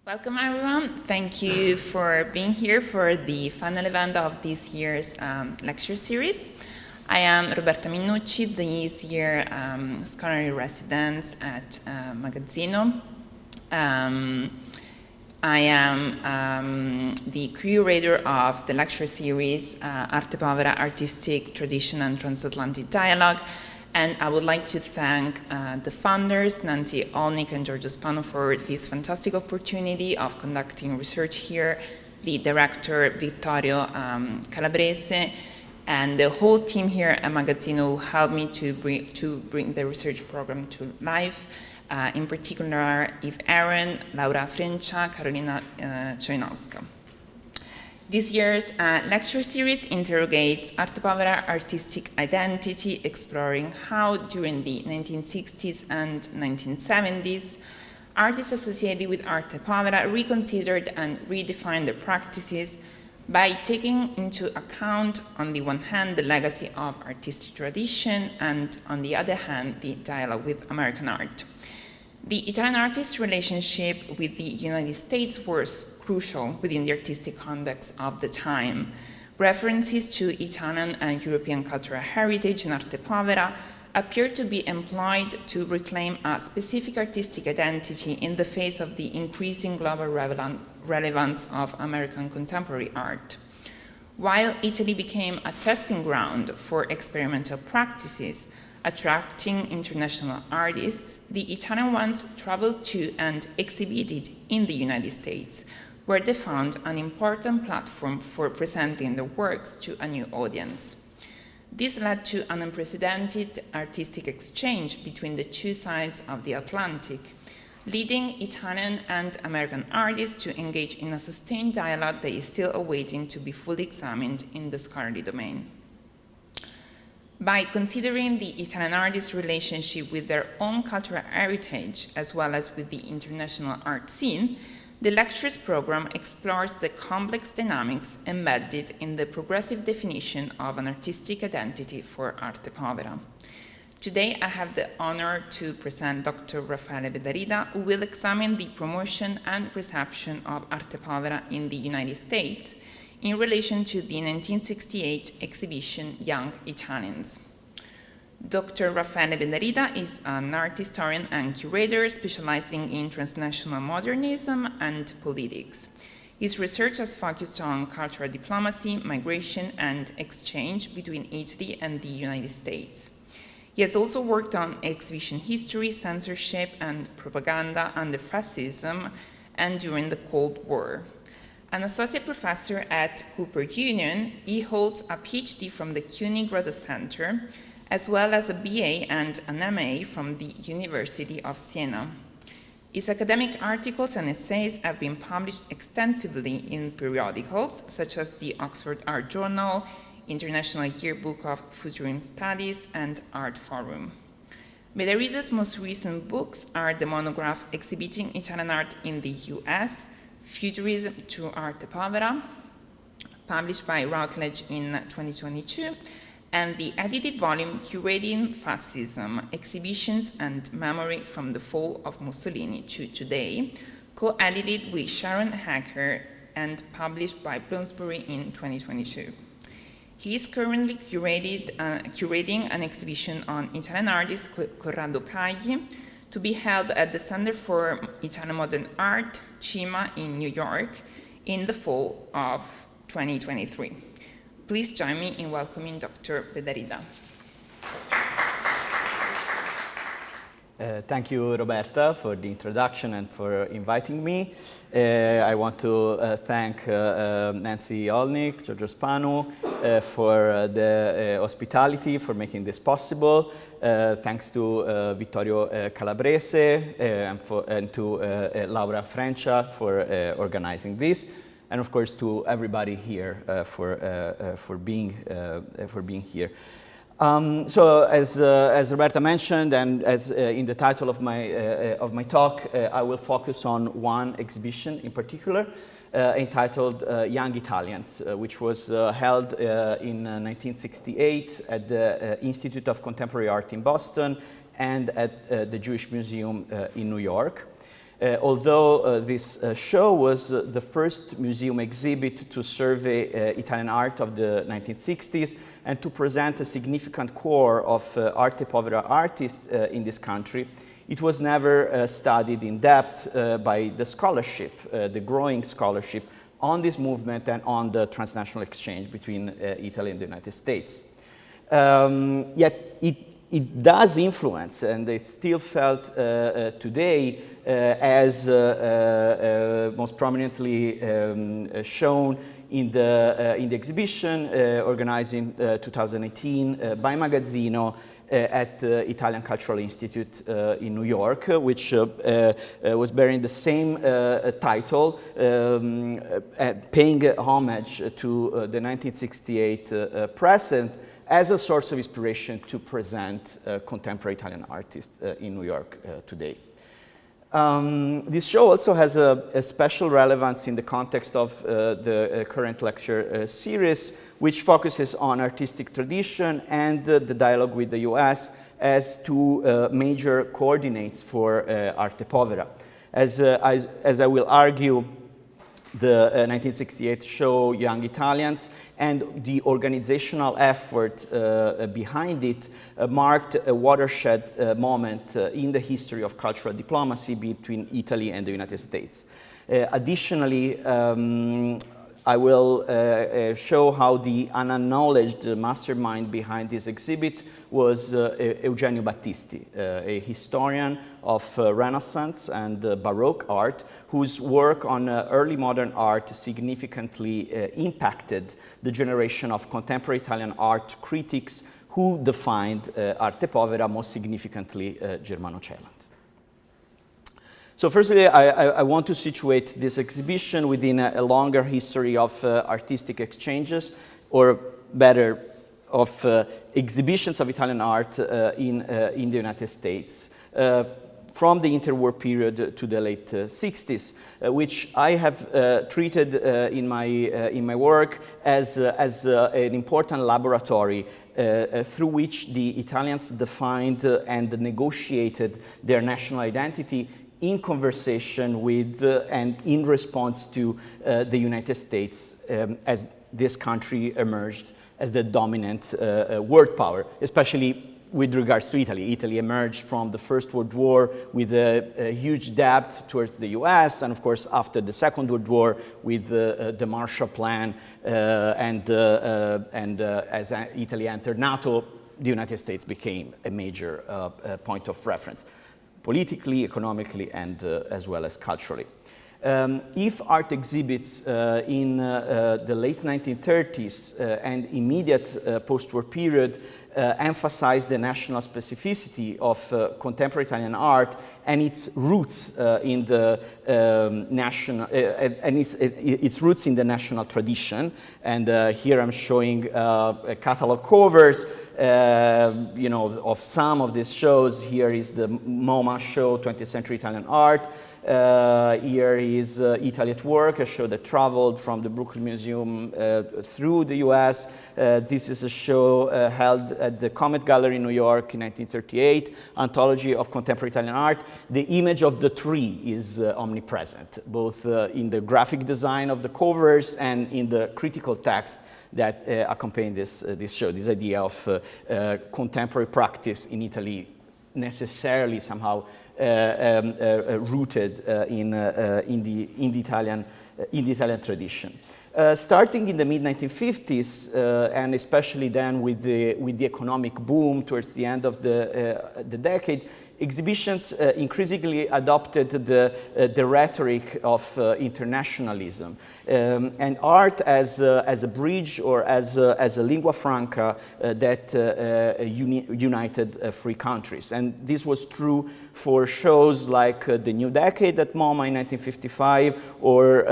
Welcome, everyone. Thank you for being here for the final event of this year's lecture series. I am Roberta Minnucci, this year Scholar-in-Residence at Magazzino. I am the curator of the lecture series Arte Povera, Artistic, Tradition and Transatlantic Dialogue. And I would like to thank the founders, Nancy Olnick and Giorgio Spano, for this fantastic opportunity of conducting research here, the director, Vittorio Calabrese, and the whole team here at Magazzino who helped me to bring the research program to life. In particular, Eve Aaron, Laura Frencia, Carolina Chojnowska. This year's lecture series interrogates Arte Povera artistic identity, exploring how during the 1960s and 1970s, artists associated with Arte Povera reconsidered and redefined their practices by taking into account, on the one hand, the legacy of artistic tradition, and on the other hand, the dialogue with American art. The Italian artist's relationship with the United States was crucial within the artistic context of the time. References to Italian and European cultural heritage in Arte Povera appear to be employed to reclaim a specific artistic identity in the face of the increasing global relevance of American contemporary art. While Italy became a testing ground for experimental practices, attracting international artists, the Italian ones traveled to and exhibited in the United States, where they found an important platform for presenting their works to a new audience. This led to an unprecedented artistic exchange between the two sides of the Atlantic, leading Italian and American artists to engage in a sustained dialogue that is still awaiting to be fully examined in the scholarly domain. By considering the Italian artists' relationship with their own cultural heritage, as well as with the international art scene, the lectures program explores the complex dynamics embedded in the progressive definition of an artistic identity for Arte Povera. Today, I have the honor to present Dr. Raffaele Bedarida, who will examine the promotion and reception of Arte Povera in the United States in relation to the 1968 exhibition Young Italians. Dr. Raffaele Bedarida is an art historian and curator specializing in transnational modernism and politics. His research has focused on cultural diplomacy, migration, and exchange between Italy and the United States. He has also worked on exhibition history, censorship, and propaganda under fascism and during the Cold War. An associate professor at Cooper Union, he holds a PhD from the CUNY Graduate Center, as well as a BA and an MA from the University of Siena. His academic articles and essays have been published extensively in periodicals such as the Oxford Art Journal, International Yearbook of Futurist Studies, and Art Forum. Bedarida's most recent books are the monograph Exhibiting Italian Art in the US, Futurism to Arte Povera, published by Routledge in 2022, and the edited volume Curating Fascism, Exhibitions and Memory from the Fall of Mussolini to Today, co-edited with Sharon Hacker and published by Bloomsbury in 2022. He is currently curating an exhibition on Italian artist Corrado Cagli, to be held at the Center for Italian Modern Art, CIMA, in New York, in the fall of 2023. Please join me in welcoming Dr. Bedarida. Thank you, Roberta, for the introduction and for inviting me. I want to thank Nancy Olnick, Giorgio Spano for the hospitality, for making this possible. Thanks to Vittorio Calabrese and to Laura Frencia for organizing this, and of course to everybody here for being here. So as Roberta mentioned, and as in the title of my talk, I will focus on one exhibition in particular, entitled Young Italians, which was held in 1968 at the Institute of Contemporary Art in Boston and at the Jewish Museum in New York. Although this show was the first museum exhibit to survey Italian art of the 1960s and to present a significant core of Arte Povera artists in this country, it was never studied in depth by the scholarship, the growing scholarship on this movement and on the transnational exchange between Italy and the United States. Yet it does influence, and it's still felt today as most prominently shown in the exhibition organized in 2018 by Magazzino at the Italian Cultural Institute in New York, which was bearing the same title, paying homage to the 1968 present as a source of inspiration to present contemporary Italian artists in New York today. This show also has a special relevance in the context of the current lecture series, which focuses on artistic tradition and the dialogue with the US as two major coordinates for Arte Povera. As I will argue, the 1968 show Young Italians and the organizational effort behind it marked a watershed moment in the history of cultural diplomacy between Italy and the United States. Additionally, I will show how the unacknowledged mastermind behind this exhibit was Eugenio Battisti, a historian of Renaissance and Baroque art, whose work on early modern art significantly impacted the generation of contemporary Italian art critics who defined Arte Povera, most significantly Germano-Celant. So firstly, I want to situate this exhibition within a longer history of artistic exchanges, or better, of exhibitions of Italian art in the United States. From the interwar period to the late 60s, which I have treated in my work as an important laboratory through which the Italians defined and negotiated their national identity in conversation with and in response to the United States as this country emerged as the dominant world power, especially with regards to Italy. Italy emerged from the First World War with a huge debt towards the US, and of course after the Second World War with the Marshall Plan, and as Italy entered NATO, the United States became a major point of reference, politically, economically, and as well as culturally. If art exhibits in the late 1930s and immediate post-war period emphasize the national specificity of contemporary Italian art and its roots in the its roots in the national tradition, and here I'm showing catalog covers of some of these shows. Here is the MoMA show, 20th Century Italian Art. Here is Italy at Work, a show that traveled from the Brooklyn Museum through the US. This is a show held at the Comet Gallery in New York in 1938, Anthology of Contemporary Italian Art. The image of the tree is omnipresent, both in the graphic design of the covers and in the critical text that accompany this show. This idea of contemporary practice in Italy necessarily somehow rooted in the Italian tradition. Starting in the mid-1950s, and especially then with the economic boom towards the end of the decade, exhibitions increasingly adopted the rhetoric of internationalism and art as a bridge or as a lingua franca that united free countries. And this was true for shows like The New Decade at MoMA in 1955 or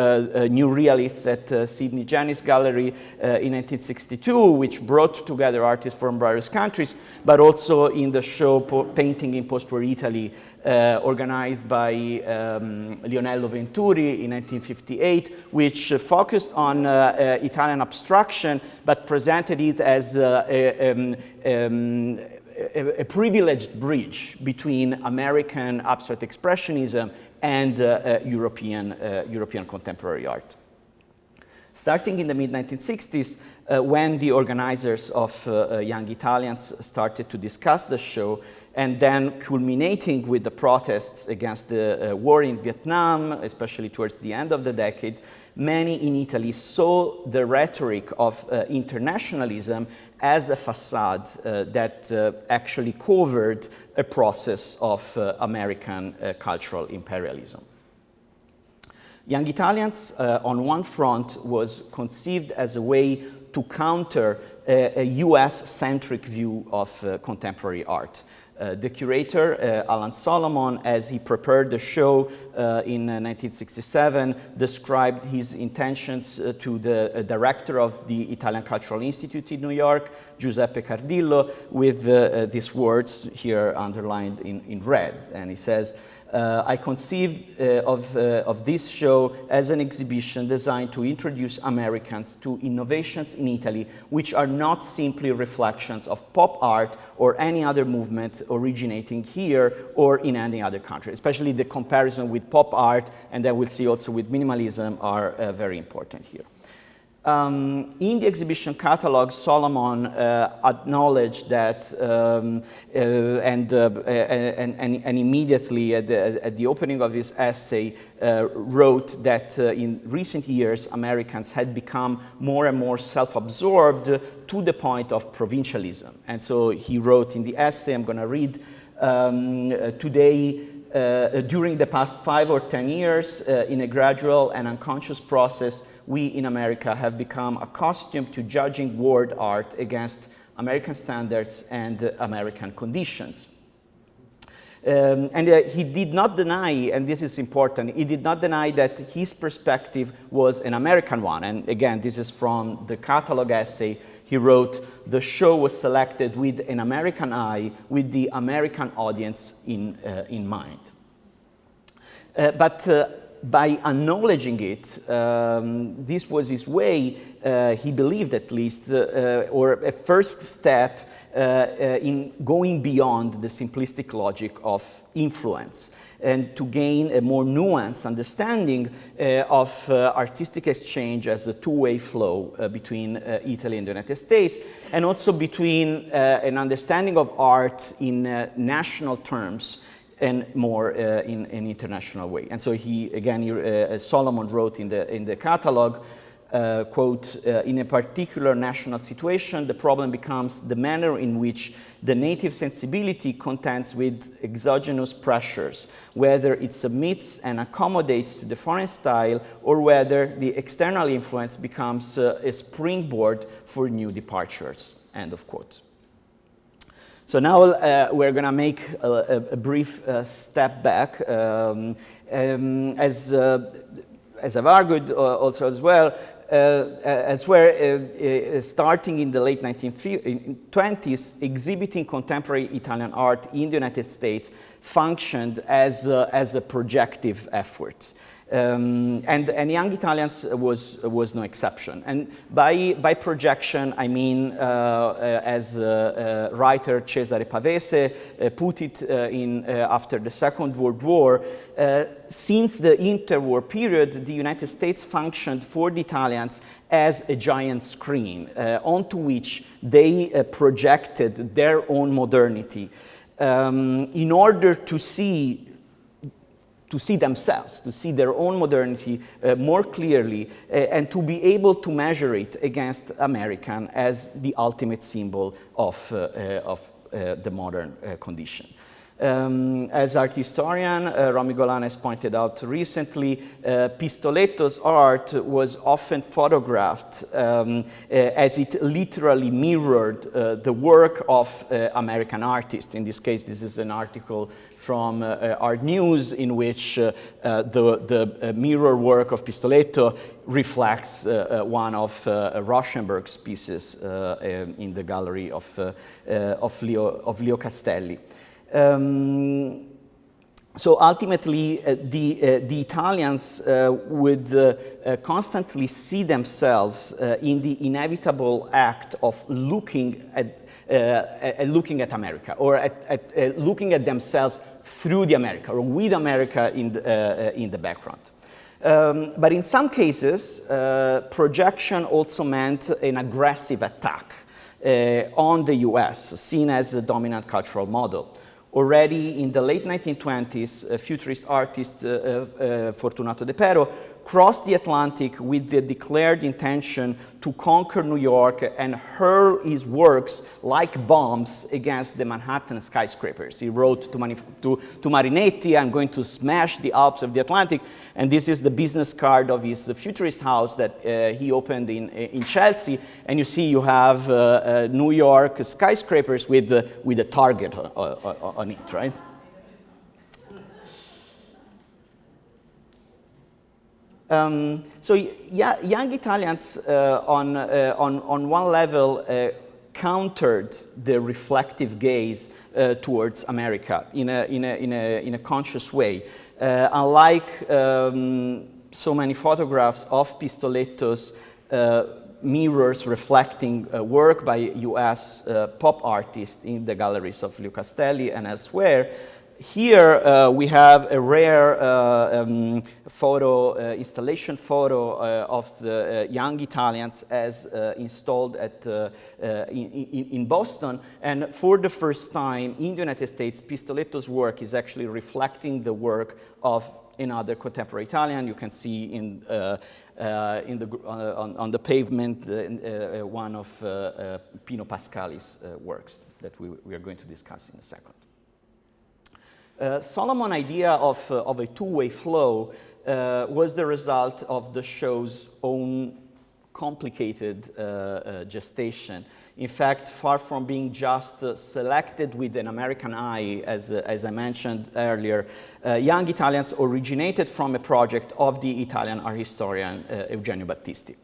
New Realists at Sydney Janis Gallery in 1962, which brought together artists from various countries, but also in the show Painting in Post-War Italy, organized by Lionello Venturi in 1958, which focused on Italian abstraction, but presented it as a privileged bridge between American abstract expressionism and European contemporary art. Starting in the mid-1960s, when the organizers of Young Italians started to discuss the show, and then culminating with the protests against the war in Vietnam, especially towards the end of the decade, many in Italy saw the rhetoric of internationalism as a facade that actually covered a process of American cultural imperialism. Young Italians, on one front, was conceived as a way to counter a US-centric view of contemporary art. The curator, Alan Solomon, as he prepared the show in 1967, described his intentions to the director of the Italian Cultural Institute in New York, Giuseppe Cardillo, with these words here underlined in red. And he says, I conceived of this show as an exhibition designed to introduce Americans to innovations in Italy which are not simply reflections of pop art or any other movement originating here or in any other country. Especially the comparison with pop art, and then we'll see also with minimalism, are very important here. In the exhibition catalog, Solomon acknowledged that, and immediately at the opening of his essay, wrote that in recent years, Americans had become more and more self-absorbed to the point of provincialism. And so he wrote in the essay, I'm going to read, today, during the past 5 or 10 years, in a gradual and unconscious process, we in America have become accustomed to judging world art against American standards and American conditions. He did not deny, and this is important, he did not deny that his perspective was an American one. And again, this is from the catalog essay. He wrote, the show was selected with an American eye, with the American audience in mind. But by acknowledging it, this was his way, he believed at least, or a first step in going beyond the simplistic logic of influence, and to gain a more nuanced understanding of artistic exchange as a two-way flow between Italy and the United States, and also between an understanding of art in national terms and more in an international way. And so he, again, Solomon wrote in the catalog, quote, in a particular national situation, the problem becomes the manner in which the native sensibility contends with exogenous pressures, whether it submits and accommodates to the foreign style, or whether the external influence becomes a springboard for new departures, end of quote. So now we're going to make a brief step back. As I've argued also as well, elsewhere, starting in the late 1920s, exhibiting contemporary Italian art in the United States functioned as a projective effort. And Young Italians was no exception. And by projection, I mean, as writer Cesare Pavese put it after the Second World War, since the interwar period, the United States functioned for the Italians as a giant screen onto which they projected their own modernity in order to see themselves, to see their own modernity more clearly, and to be able to measure it against American as the ultimate symbol of the modern condition. As art historian Romy Golan has pointed out recently, Pistoletto's art was often photographed as it literally mirrored the work of American artists. In this case, this is an article from Art News in which the mirror work of Pistoletto reflects one of Rauschenberg's pieces in the gallery of Leo Castelli. So ultimately, the Italians would constantly see themselves in the inevitable act of looking at America, or at looking at themselves through the America, or with America in the background. But in some cases, projection also meant an aggressive attack on the US, seen as a dominant cultural model. Already in the late 1920s, futurist artist Fortunato De Pero crossed the Atlantic with the declared intention to conquer New York and hurl his works like bombs against the Manhattan skyscrapers. He wrote to Marinetti, "I'm going to smash the Alps of the Atlantic," and this is the business card of his futurist house that he opened in Chelsea, and you see you have New York skyscrapers with a target on it, right? So young Italians, on one level, countered the reflective gaze towards America in a conscious way. Unlike so many photographs of Pistoletto's mirrors reflecting work by US pop artists in the galleries of Leo Castelli and elsewhere, here we have a rare installation photo of the young Italians as installed in Boston. And for the first time in the United States, Pistoletto's work is actually reflecting the work of another contemporary Italian. You can see on the pavement one of Pino Pascali's works that we are going to discuss in a second. Solomon's idea of a two-way flow was the result of the show's own complicated gestation. In fact, far from being just selected with an American eye, as I mentioned earlier, young Italians originated from a project of the Italian art historian Eugenio Battisti.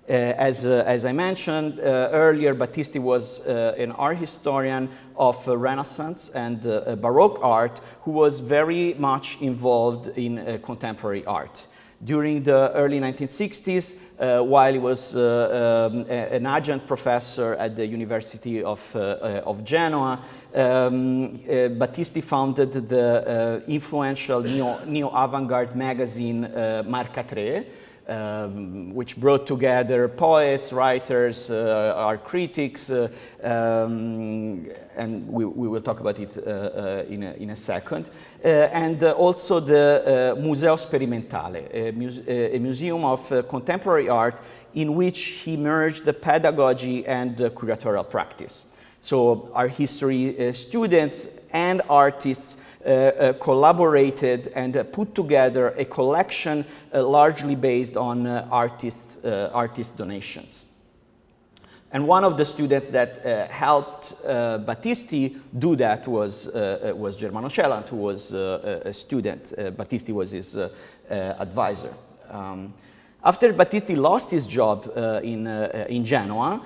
As I mentioned earlier, Battisti was an art historian of Renaissance and Baroque art who was very much involved in contemporary art. During the early 1960s, while he was an adjunct professor at the University of Genoa, Battisti founded the influential neo-avant-garde magazine Marca 3, which brought together poets, writers, art critics, and we will talk about it in a second, and also the Museo Sperimentale, a museum of contemporary art in which he merged the pedagogy and the curatorial practice. So art history students and artists collaborated and put together a collection largely based on artist donations. And one of the students that helped Battisti do that was Germano Celant, who was a student. Battisti was his advisor. After Battisti lost his job in Genoa,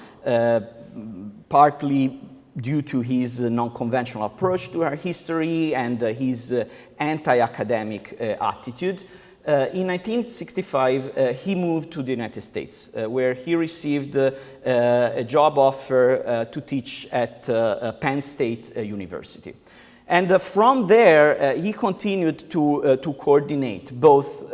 partly due to his non-conventional approach to art history and his anti-academic attitude, in 1965 he moved to the United States, where he received a job offer to teach at Penn State University. And from there, he continued to coordinate both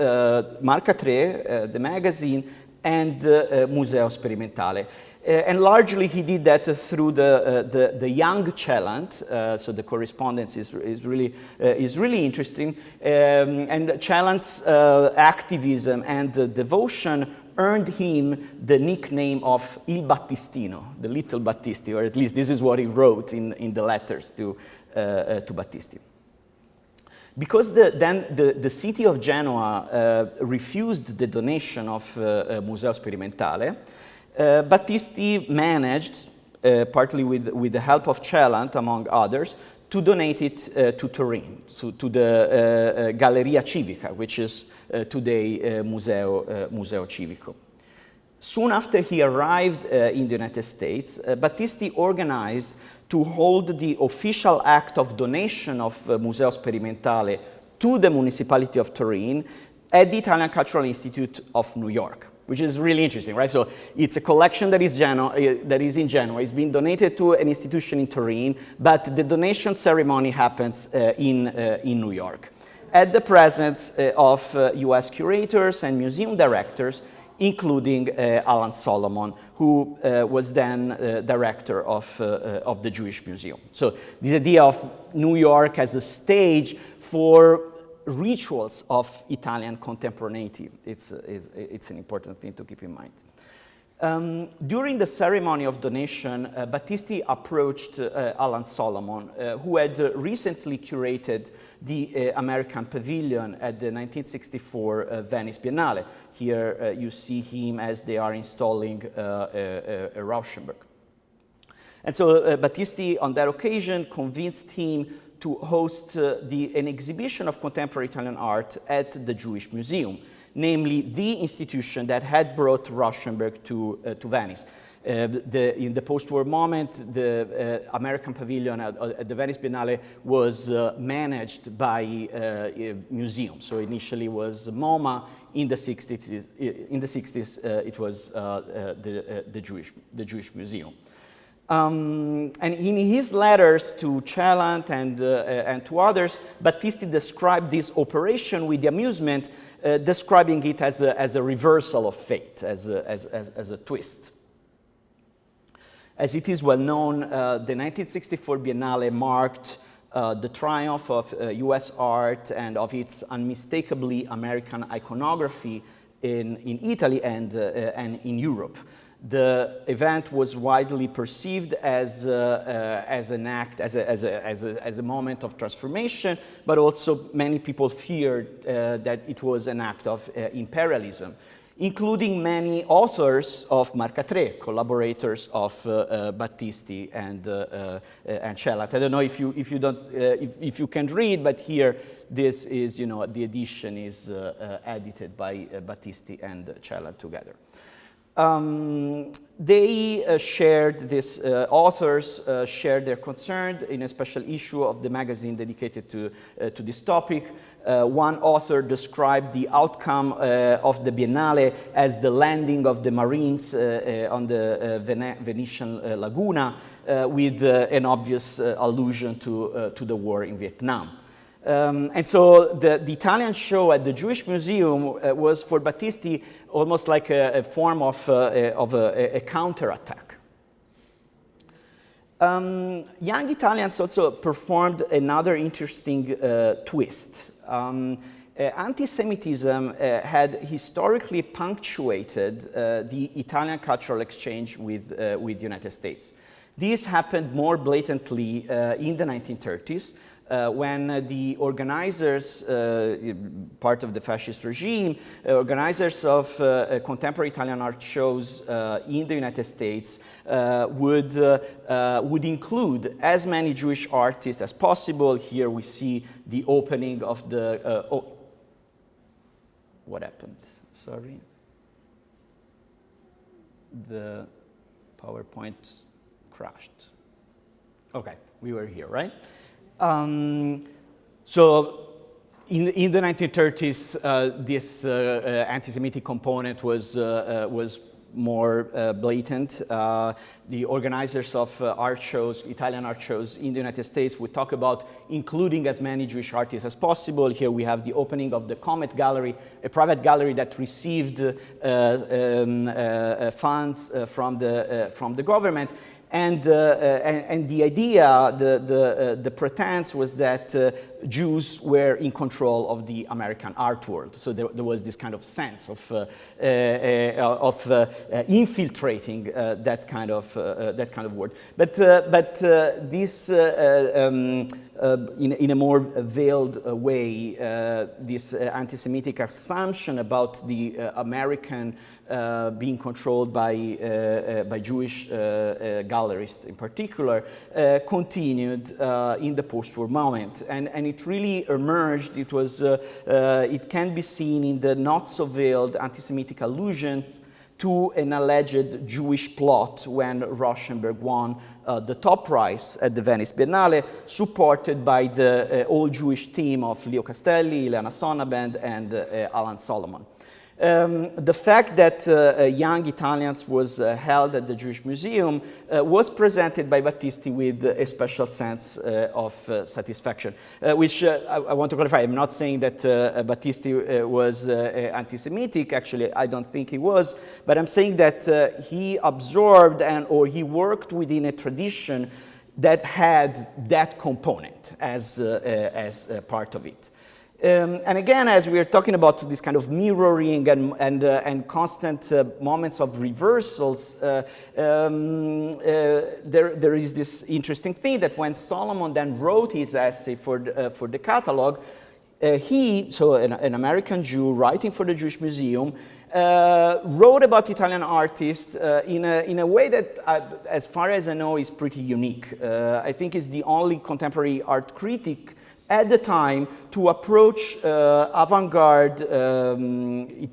Marca 3, the magazine, and Museo Sperimentale. And largely he did that through the young Celant, so the correspondence is really interesting. And Celant's activism and devotion earned him the nickname of Il Battistino, the little Battisti, or at least this is what he wrote in the letters to Battisti. Because the city of Genoa refused the donation of Museo Sperimentale, Battisti managed, partly with the help of Celant, among others, to donate it to Turin, to the Galleria Civica, which is today Museo Civico. Soon after he arrived in the United States, Battisti organized to hold the official act of donation of Museo Sperimentale to the municipality of Turin at the Italian Cultural Institute of New York, which is really interesting, right? So it's a collection that is in Genoa. It's been donated to an institution in Turin, but the donation ceremony happens in New York, at the presence of US curators and museum directors, including Alan Solomon, who was then director of the Jewish Museum. So this idea of New York as a stage for rituals of Italian contemporaneity, it's an important thing to keep in mind. During the ceremony of donation, Battisti approached Alan Solomon, who had recently curated the American Pavilion at the 1964 Venice Biennale. Here you see him as they are installing a Rauschenberg. And so Battisti, on that occasion, convinced him to host an exhibition of contemporary Italian art at the Jewish Museum, namely the institution that had brought Rauschenberg to Venice. In the post-war moment, the American Pavilion at the Venice Biennale was managed by a museum. So initially was MoMA. In the 60s, it was the Jewish Museum. And in his letters to Chellant and to others, Battisti described this operation with the amusement, describing it as a reversal of fate, as a twist. As it is well known, the 1964 Biennale marked the triumph of US art and of its unmistakably American iconography in Italy and in Europe. The event was widely perceived as an act, as a moment of transformation, but also many people feared that it was an act of imperialism, including many authors of Marca-3, collaborators of Battisti and Chellant. I don't know if you can read, but here this is, the edition is edited by Battisti and Chellant together. They shared, these authors shared their concern in a special issue of the magazine dedicated to this topic. One author described the outcome of the Biennale as the landing of the Marines on the Venetian Laguna, with an obvious allusion to the war in Vietnam. And so the Italian show at the Jewish Museum was for Battisti almost like a form of a counterattack. Young Italians also performed another interesting twist. Anti-Semitism had historically punctuated the Italian cultural exchange with the United States. This happened more blatantly in the 1930s. When the organizers, part of the fascist regime, organizers of contemporary Italian art shows in the United States would include as many Jewish artists as possible. Here we see the opening of the... what happened? Sorry. The PowerPoint crashed. Okay, we were here, right? So in the 1930s, this anti-Semitic component was more blatant. The organizers of art shows, Italian art shows in the United States, would talk about including as many Jewish artists as possible. Here we have the opening of the Comet Gallery, a private gallery that received funds from the government. And the idea, the pretense was that Jews were in control of the American art world. So there was this kind of sense of infiltrating that kind of world. But this, in a more veiled way, this anti-Semitic assumption about the American being controlled by Jewish gallerists in particular, continued in the post-war moment, and it really emerged. It was it can be seen in the not so veiled anti-Semitic allusions to an alleged Jewish plot when Rauschenberg won the top prize at the Venice Biennale, supported by the all-Jewish team of Leo Castelli, Ileana Sonnabend, and Alan Solomon. The fact that Young Italians was held at the Jewish Museum was presented by Battisti with a special sense of satisfaction, which I want to clarify. I'm not saying that Battisti was anti-Semitic. Actually, I don't think he was. But I'm saying that he absorbed or he worked within a tradition that had that component as part of it. And again, as we are talking about this kind of mirroring and constant moments of reversals, there is this interesting thing that when Solomon then wrote his essay for the catalog, so an American Jew writing for the Jewish Museum, wrote about Italian artists in a way that, as far as I know, is pretty unique. I think is the only contemporary art critic at the time to approach avant-garde,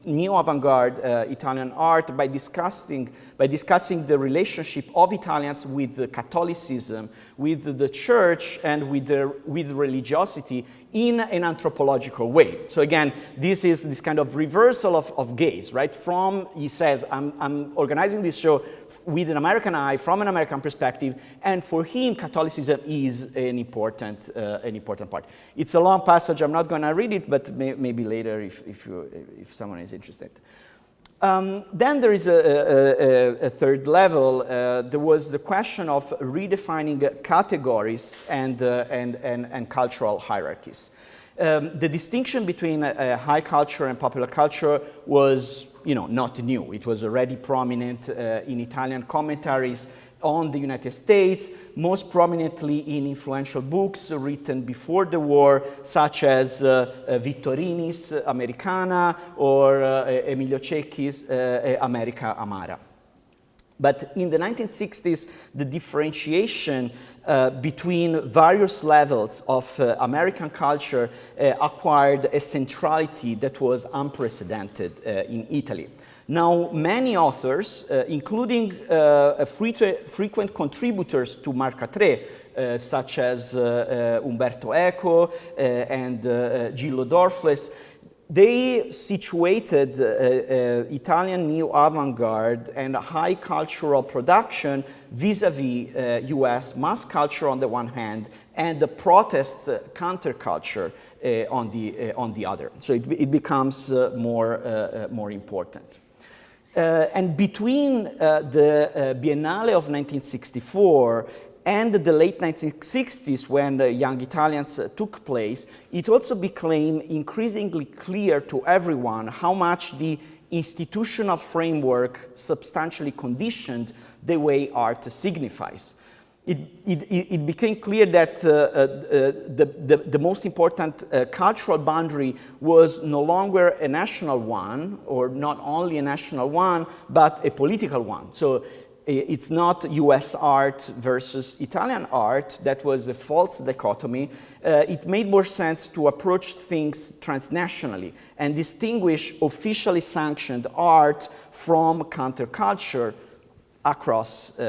neo-avant-garde Italian art by discussing the relationship of Italians with Catholicism, with the church, and with religiosity in an anthropological way. So again, this is this kind of reversal of gaze, right? He says, I'm organizing this show with an American eye, from an American perspective, and for him, Catholicism is an important part. It's a long passage. I'm not going to read it, but maybe later if someone is interested. Then there is a third level. There was the question of redefining categories and cultural hierarchies. The distinction between high culture and popular culture was, not new. It was already prominent in Italian commentaries on the United States, most prominently in influential books written before the war, such as Vittorini's Americana or Emilio Cecchi's America Amara. But in the 1960s, the differentiation between various levels of American culture acquired a centrality that was unprecedented in Italy. Now, many authors, including frequent contributors to Marc-Catré, such as Umberto Eco and Gillo Dorfles, they situated Italian neo-avant-garde and high cultural production vis-a-vis US mass culture on the one hand and the protest counterculture on the other. So it becomes more important. And between the Biennale of 1964 and the late 1960s, when the Young Italians took place, it also became increasingly clear to everyone how much the institutional framework substantially conditioned the way art signifies. It became clear that the most important cultural boundary was no longer a national one, or not only a national one, but a political one. So it's not US art versus Italian art. That was a false dichotomy. It made more sense to approach things transnationally and distinguish officially sanctioned art from counterculture across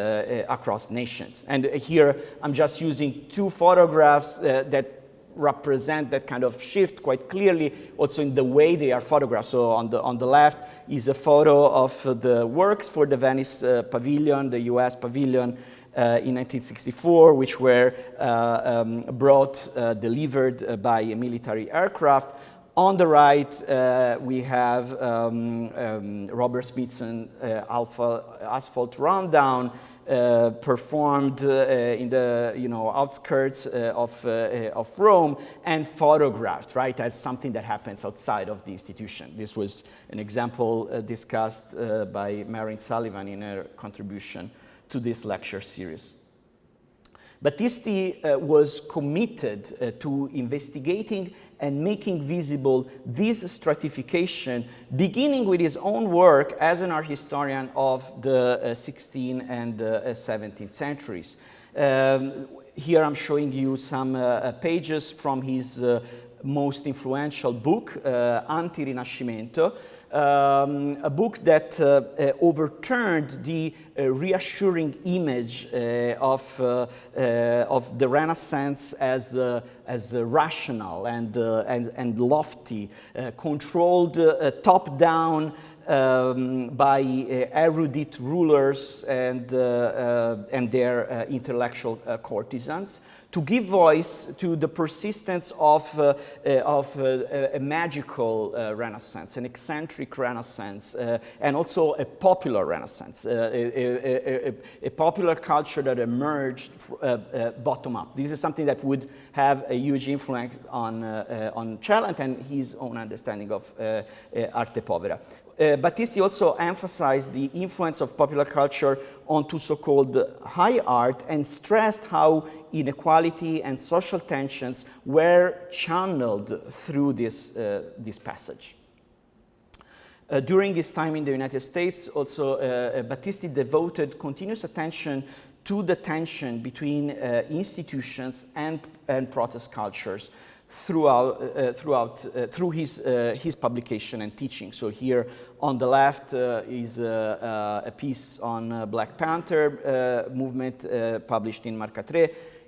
nations. And here I'm just using two photographs that represent that kind of shift quite clearly, also in the way they are photographed. So on the left is a photo of the works for the Venice pavilion, the US pavilion, in 1964, which were delivered by a military aircraft. On the right, we have Robert Smithson's Asphalt Rundown, performed in the outskirts of Rome and photographed, right, as something that happens outside of the institution. This was an example discussed by Marin Sullivan in her contribution to this lecture series. Battisti was committed to investigating and making visible this stratification, beginning with his own work as an art historian of the 16th and 17th centuries. Here I'm showing you some pages from his most influential book, Anti-Rinascimento, a book that overturned the reassuring image of the Renaissance as rational and lofty, controlled top-down by erudite rulers and their intellectual courtesans, to give voice to the persistence of a magical Renaissance, an eccentric Renaissance, and also a popular Renaissance, a popular culture that emerged bottom up. This is something that would have a huge influence on Celant and his own understanding of Arte Povera. Battisti also emphasized the influence of popular culture onto so-called high art and stressed how inequality and social tensions were channeled through this passage. During his time in the United States, also Battisti devoted continuous attention to the tension between institutions and protest cultures through his publication and teaching. So here on the left is a piece on Black Panther movement published in Marca 3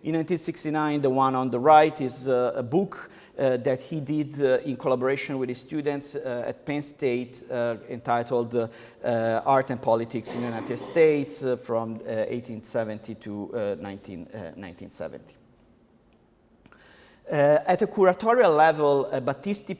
in 1969. The one on the right is a book that he did in collaboration with his students at Penn State entitled Art and Politics in the United States from 1870 to 1970. At a curatorial level, Battisti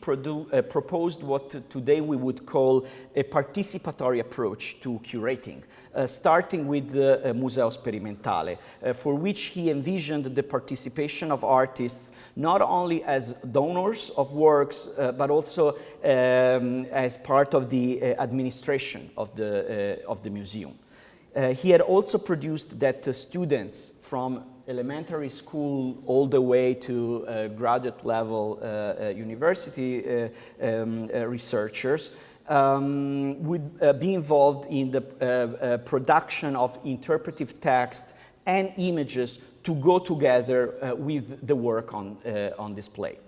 proposed what today we would call a participatory approach to curating, starting with the Museo Sperimentale, for which he envisioned the participation of artists not only as donors of works, but also as part of the administration of the museum. He had also produced that students from elementary school all the way to graduate level university researchers would be involved in the production of interpretive text and images to go together with the work on display.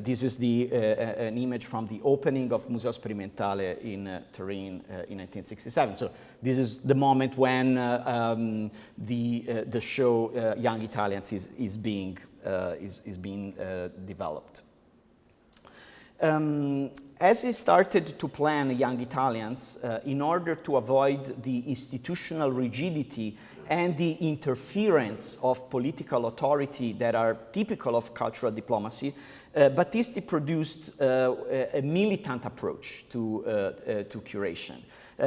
This is an image from the opening of Museo Sperimentale in Turin in 1967. So this is the moment when the show Young Italians is being developed. As he started to plan Young Italians, in order to avoid the institutional rigidity and the interference of political authority that are typical of cultural diplomacy, Battisti produced a militant approach to curation.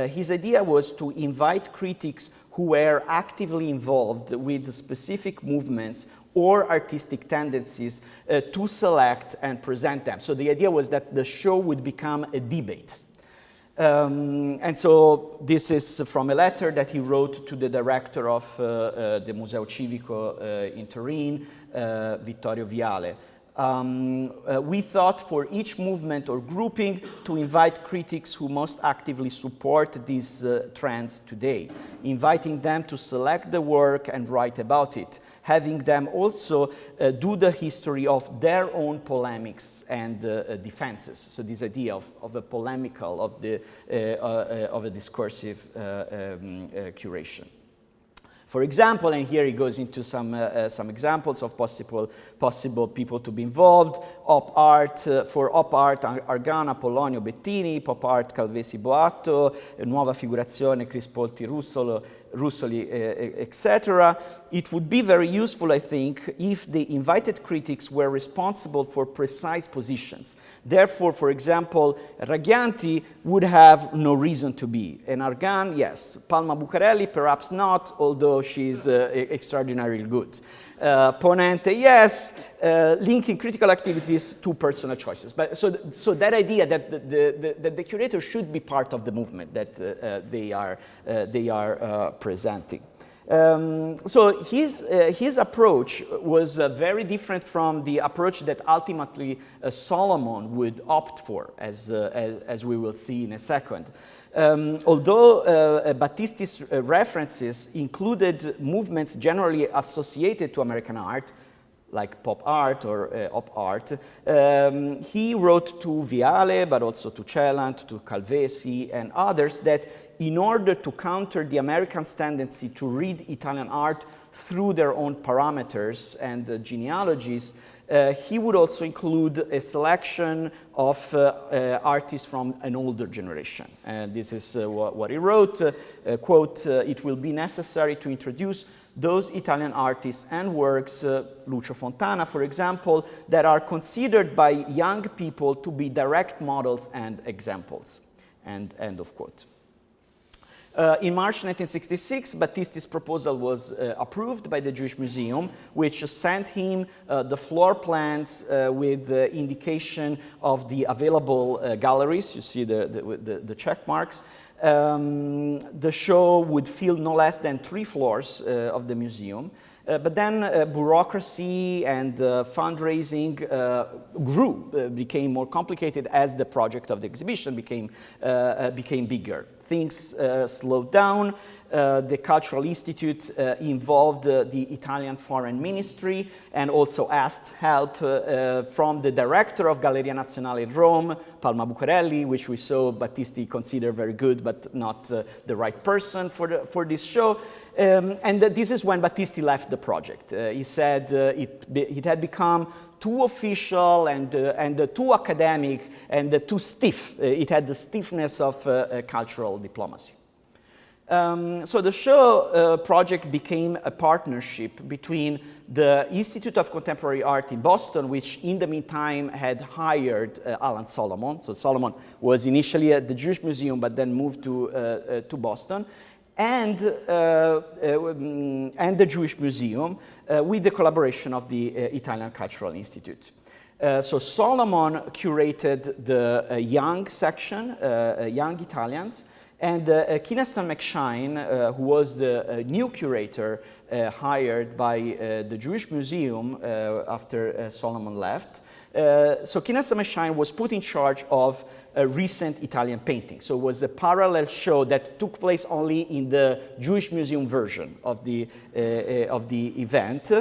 His idea was to invite critics who were actively involved with specific movements or artistic tendencies to select and present them. So the idea was that the show would become a debate. And so this is from a letter that he wrote to the director of the Museo Civico in Turin, Vittorio Viale. We thought for each movement or grouping to invite critics who most actively support these trends today, inviting them to select the work and write about it, having them also do the history of their own polemics and defenses. So this idea of a polemical, of a discursive curation. For example, and here he goes into some examples of possible people to be involved. Op art, for op art, Argana, Pollonio, Bettini, pop art, Calvesi, Boatto, Nuova Figurazione, Crispolti, Russoli, etc. It would be very useful, I think, if the invited critics were responsible for precise positions. Therefore, for example, Raggianti would have no reason to be. And Argan, yes. Palma Bucarelli, perhaps not, although she's extraordinarily good. Ponente, yes, linking critical activities to personal choices. But so that idea that the curator should be part of the movement that they are presenting. So his approach was very different from the approach that ultimately Solomon would opt for, as we will see in a second. Although Battisti's references included movements generally associated to American art, like pop art or op art. He wrote to Viale, but also to Celant, to Calvesi, and others that in order to counter the Americans' tendency to read Italian art through their own parameters and genealogies, he would also include a selection of artists from an older generation. And this is what he wrote, quote, "It will be necessary to introduce those Italian artists and works, Lucio Fontana, for example, that are considered by young people to be direct models and examples," and end of quote. In March 1966, Battisti's proposal was approved by the Jewish Museum, which sent him the floor plans with the indication of the available galleries. You see the check marks. The show would fill no less than 3 floors of the museum. But then bureaucracy and fundraising grew, became more complicated as the project of the exhibition became bigger. Things slowed down. The Cultural Institute involved the Italian Foreign Ministry and also asked help from the director of Galleria Nazionale in Rome, Palma Bucarelli, which we saw Battisti considered very good but not the right person for this show. And this is when Battisti left the project. He said it had become too official and too academic and too stiff. It had the stiffness of cultural diplomacy. So the show project became a partnership between the Institute of Contemporary Art in Boston, which in the meantime had hired Alan Solomon. So Solomon was initially at the Jewish Museum, but then moved to Boston, and the Jewish Museum with the collaboration of the Italian Cultural Institute. So Solomon curated the young section, young Italians, and Kynaston McShine, who was the new curator hired by the Jewish Museum after Solomon left. So Kynaston McShine was put in charge of recent Italian painting. So it was a parallel show that took place only in the Jewish Museum version of the event,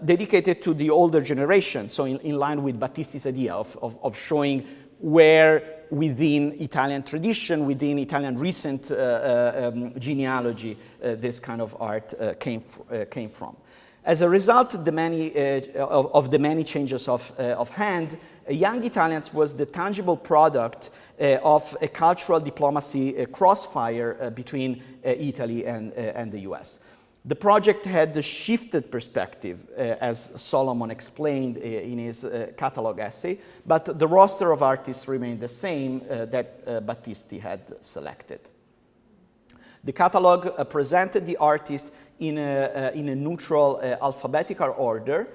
dedicated to the older generation, so in line with Battisti's idea of showing where within Italian tradition, within Italian recent genealogy, this kind of art came from. As a result of the many changes of hand, Young Italians was the tangible product of a cultural diplomacy crossfire between Italy and the US. The project had a shifted perspective, as Solomon explained in his catalog essay, but the roster of artists remained the same that Battisti had selected. The catalog presented the artists in a neutral alphabetical order,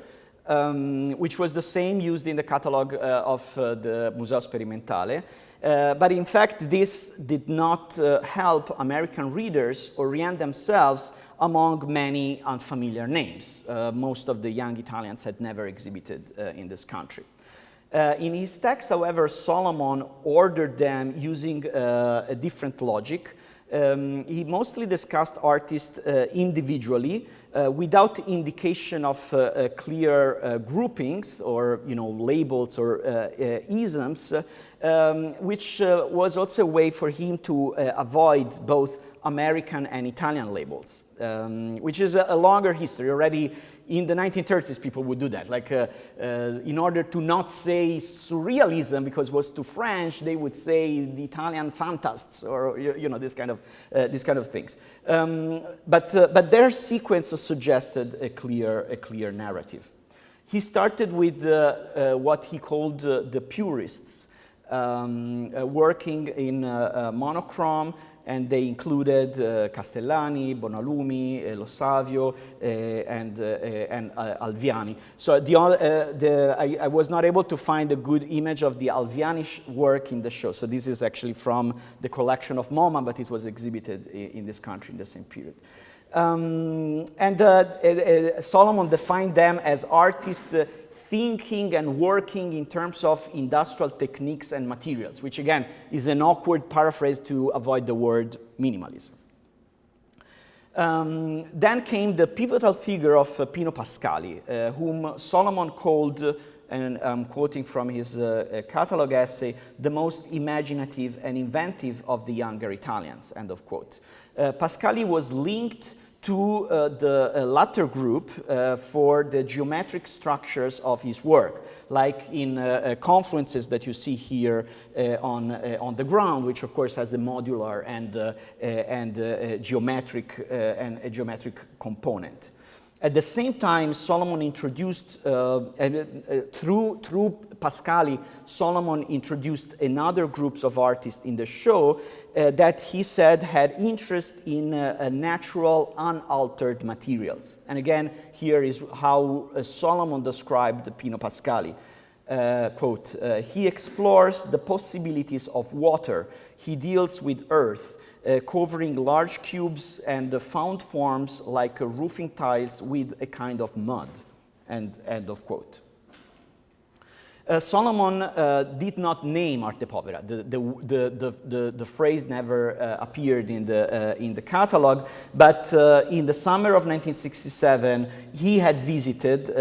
which was the same used in the catalog of the Museo Sperimentale. But in fact, this did not help American readers orient themselves among many unfamiliar names. Most of the young Italians had never exhibited in this country. In his text, however, Solomon ordered them using a different logic. He mostly discussed artists individually without indication of clear groupings or labels or isms, which was also a way for him to avoid both American and Italian labels, which is a longer history. Already in the 1930s, people would do that. Like, in order to not say surrealism because it was too French, they would say the Italian fantasts, or this kind of things. But their sequence suggested a clear narrative. He started with what he called the purists, working in monochrome. And they included Castellani, Bonalumi, Lo Savio, and Alviani. So I was not able to find a good image of the Alviani work in the show. So this is actually from the collection of MoMA, but it was exhibited in this country in the same period. Solomon defined them as artists thinking and working in terms of industrial techniques and materials, which again is an awkward paraphrase to avoid the word minimalism. Then came the pivotal figure of Pino Pascali, whom Solomon called, and I'm quoting from his catalog essay, the most imaginative and inventive of the younger Italians, end of quote. Pascali was linked to the latter group for the geometric structures of his work, like in confluences that you see here on the ground, which of course has a modular and a geometric component. At the same time, Solomon introduced, through Pascali, Solomon introduced another groups of artists in the show that he said had interest in natural, unaltered materials. And again, here is how Solomon described Pino Pascali. Quote, he explores the possibilities of water. He deals with earth. Covering large cubes and found forms like roofing tiles with a kind of mud, end of quote. Solomon did not name Arte Povera. The phrase never appeared in the catalog, but in the summer of 1967, he had visited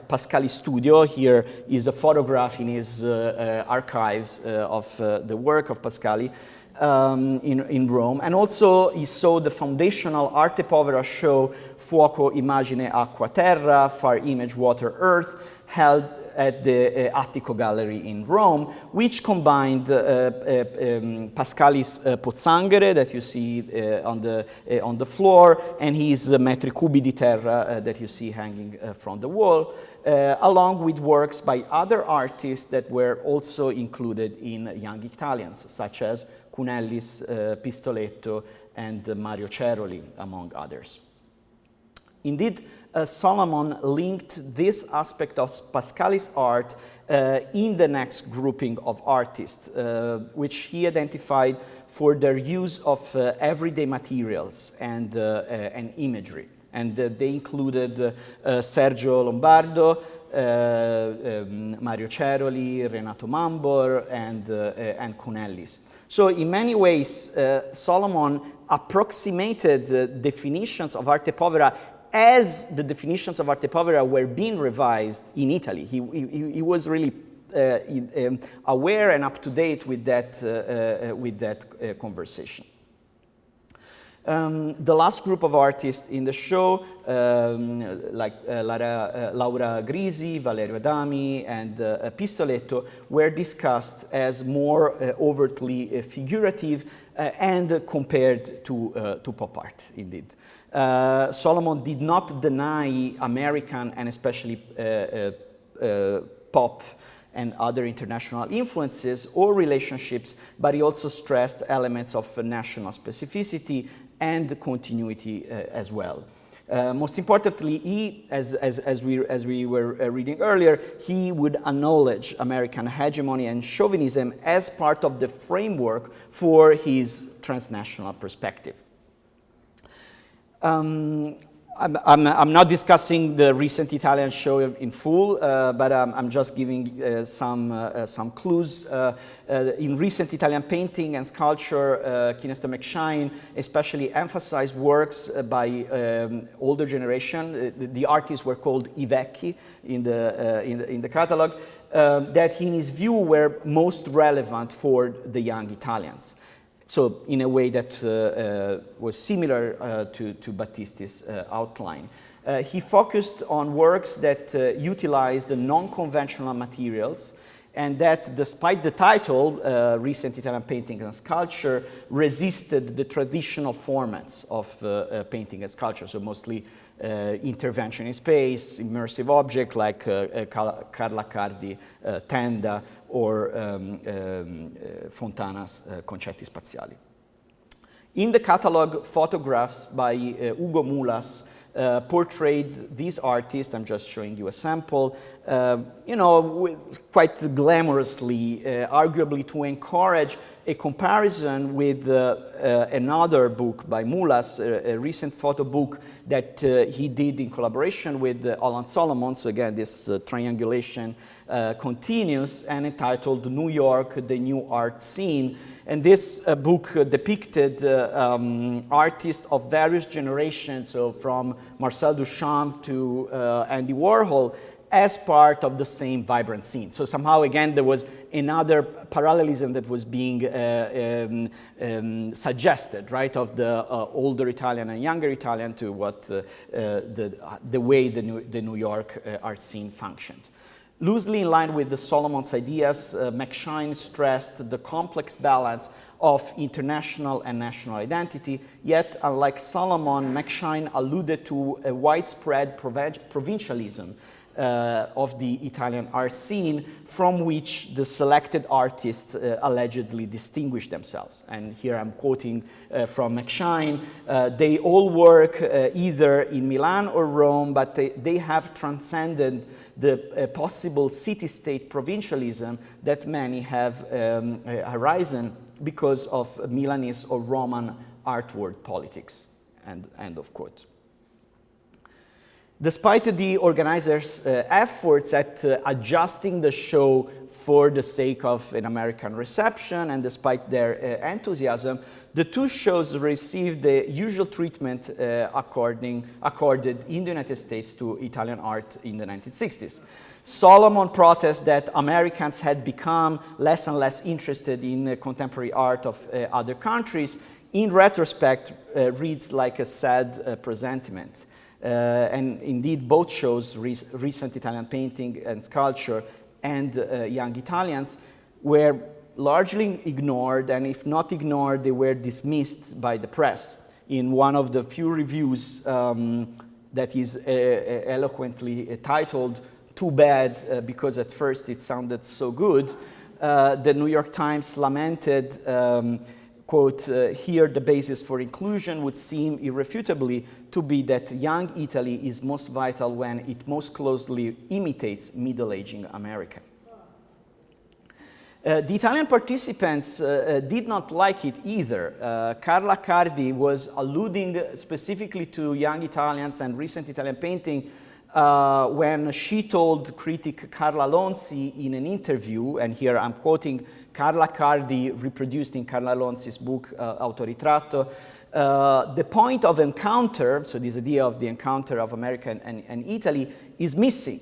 Pascali's studio. Here is a photograph in his archives of the work of Pascali. In Rome, and also he saw the foundational Arte Povera show Fuoco, Immagine, Acqua, Terra, Fire, Image, Water, Earth, held at the Attico Gallery in Rome, which combined Pascali's Pozzanghere that you see on the floor, and his Metri Cubi di Terra that you see hanging from the wall, along with works by other artists that were also included in Young Italians, such as Cunelli's Pistoletto and Mario Ceroli, among others. Indeed, Solomon linked this aspect of Pascali's art in the next grouping of artists, which he identified for their use of everyday materials and imagery. And they included Sergio Lombardo, Mario Ceroli, Renato Mambor, and Cunellis. So in many ways, Solomon approximated definitions of Arte Povera as the definitions of Arte Povera were being revised in Italy. He was really aware and up to date with that conversation. The last group of artists in the show, like Laura Grisi, Valerio Adami, and Pistoletto, were discussed as more overtly figurative and compared to pop art, indeed. Solomon did not deny American and especially pop and other international influences or relationships, but he also stressed elements of national specificity and continuity as well. Most importantly, he, as we were reading earlier, he would acknowledge American hegemony and chauvinism as part of the framework for his transnational perspective. I'm not discussing the recent Italian show in full, but I'm just giving some clues. In recent Italian painting and sculpture, Kinesta McShine especially emphasized works by older generation. The artists were called I Vecchi in the catalog, that in his view were most relevant for the young Italians. So in a way that was similar to Battisti's outline. He focused on works that utilized the non-conventional materials, and that despite the title, Recent Italian Painting and Sculpture, resisted the traditional formats of painting and sculpture, so mostly intervention in space, immersive object like Carla Cardi Tenda or Fontana's Concetti Spaziali. In the catalog, photographs by Ugo Mulas portrayed these artists. I'm just showing you a sample, quite glamorously, arguably to encourage a comparison with another book by Mulas, a recent photo book that he did in collaboration with Alan Solomon. So again, this triangulation continues, and entitled New York, the New Art Scene. And this book depicted artists of various generations, so from Marcel Duchamp to Andy Warhol, as part of the same vibrant scene. So somehow, again, there was another parallelism that was being suggested, right, of the older Italian and younger Italian to what the way the New York art scene functioned. Loosely in line with the Solomon's ideas, McShine stressed the complex balance of international and national identity, yet unlike Solomon, McShine alluded to a widespread provincialism of the Italian art scene from which the selected artists allegedly distinguished themselves. And here I'm quoting from McShine. They all work either in Milan or Rome, but they have transcended the possible city-state provincialism that many have arisen because of Milanese or Roman artward politics. End of quote. Despite the organizers' efforts at adjusting the show for the sake of an American reception, and despite their enthusiasm, the two shows received the usual treatment accorded in the United States to Italian art in the 1960s. Solomon protests that Americans had become less and less interested in contemporary art of other countries. In retrospect, reads like a sad presentiment. And indeed, both shows, recent Italian painting and sculpture and young Italians, were largely ignored, and if not ignored, they were dismissed by the press. In one of the few reviews that is eloquently titled, "Too Bad," because at first it sounded so good, the New York Times lamented, quote, "Here the basis for inclusion would seem irrefutably to be that young Italy is most vital when it most closely imitates middle-aging America." The Italian participants did not like it either. Carla Cardi was alluding specifically to young Italians and recent Italian painting when she told critic Carla Lonzi in an interview, and here I'm quoting Carla Cardi reproduced in Carla Lonzi's book Autoritratto, the point of encounter, so this idea of the encounter of America and Italy, is missing,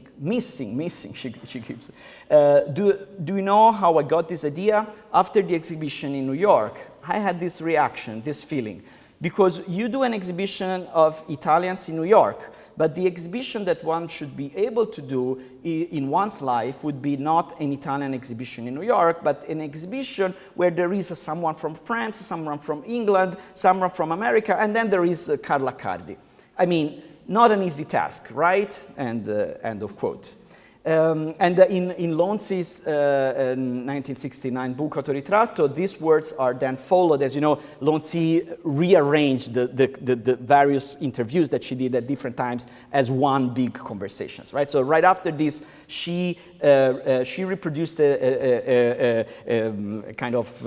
she keeps. Do you know how I got this idea? After the exhibition in New York, I had this reaction, this feeling, because you do an exhibition of Italians in New York, but the exhibition that one should be able to do in one's life would be not an Italian exhibition in New York, but an exhibition where there is someone from France, someone from England, someone from America, and then there is Carla Cardi. I mean, not an easy task, right? And end of quote. And in Lonzi's 1969 book Autoritratto, these words are then followed. As you know, Lonzi rearranged the various interviews that she did at different times as one big conversation, right? So right after this, she reproduced a kind of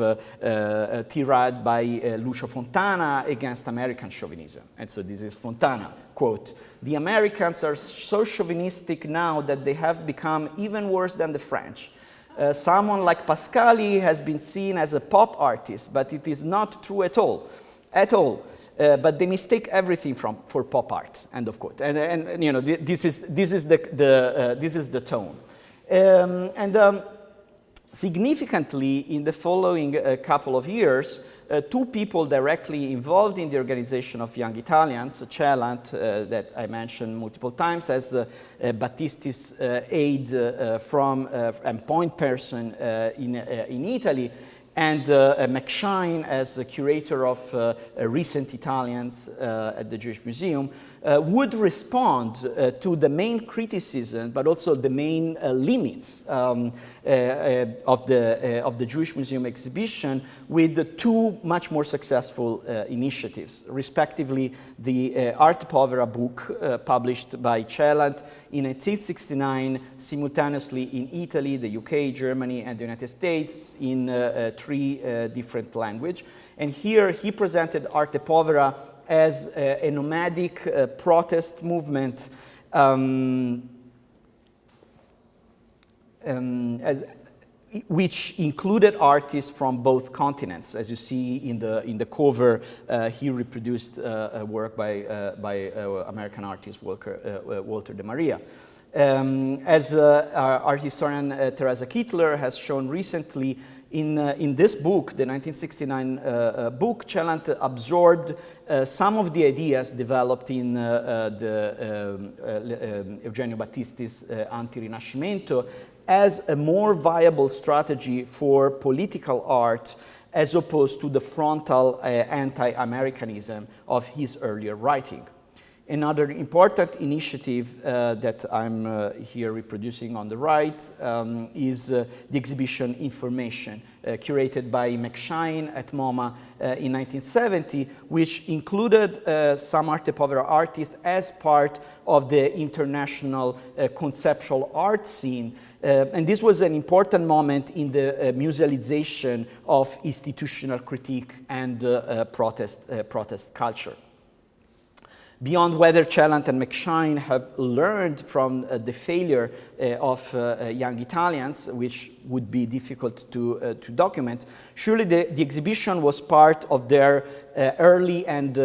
tirade by Lucio Fontana against American chauvinism. And so this is Fontana, quote, "The Americans are so chauvinistic now that they have become even worse than the French. Someone like Pascali has been seen as a pop artist, but it is not true at all. But they mistake everything for pop art." End of quote. And you know, this is the tone. Significantly, in the following couple of years, two people directly involved in the organization of young Italians, Celant, that I mentioned multiple times, as Battisti's aide and point person in Italy, and McShine as a curator of recent Italians at the Jewish Museum, would respond to the main criticism, but also the main limits of the Jewish Museum exhibition with two much more successful initiatives, respectively the Arte Povera book published by Celant in 1969, simultaneously in Italy, the UK, Germany, and the United States in 3 different languages. And here he presented Arte Povera as a nomadic protest movement which included artists from both continents. As you see in the cover, he reproduced a work by American artist Walter de Maria. As our historian Teresa Kittler has shown recently, in this book, the 1969 book, Celant absorbed some of the ideas developed in Eugenio Battisti's Anti-Rinascimento as a more viable strategy for political art as opposed to the frontal anti-Americanism of his earlier writing. Another important initiative that I'm here reproducing on the right is the exhibition Information, curated by McShine at MoMA in 1970, which included some Arte Povera artists as part of the international conceptual art scene. And this was an important moment in the musealization of institutional critique and protest culture. Beyond whether Celant and McShine have learned from the failure of young Italians, which would be difficult to document, surely the exhibition was part of their early and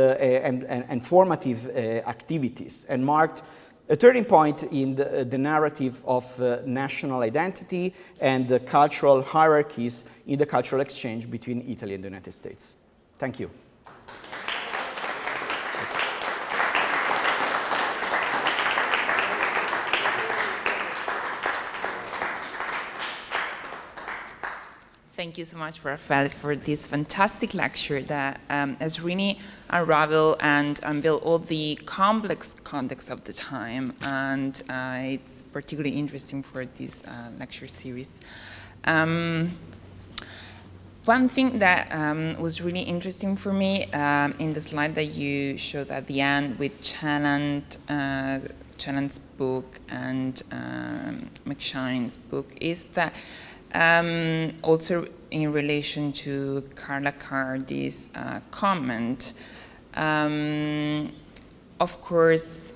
formative activities and marked a turning point in the narrative of national identity and the cultural hierarchies in the cultural exchange between Italy and the United States. Thank you. Thank you so much, Raffaele, for this fantastic lecture that has really unraveled and unveiled all the complex context of the time, and it's particularly interesting for this lecture series. One thing that was really interesting for me in the slide that you showed at the end with Celant's book and McShine's book is that also in relation to Carla Cardi's comment, of course,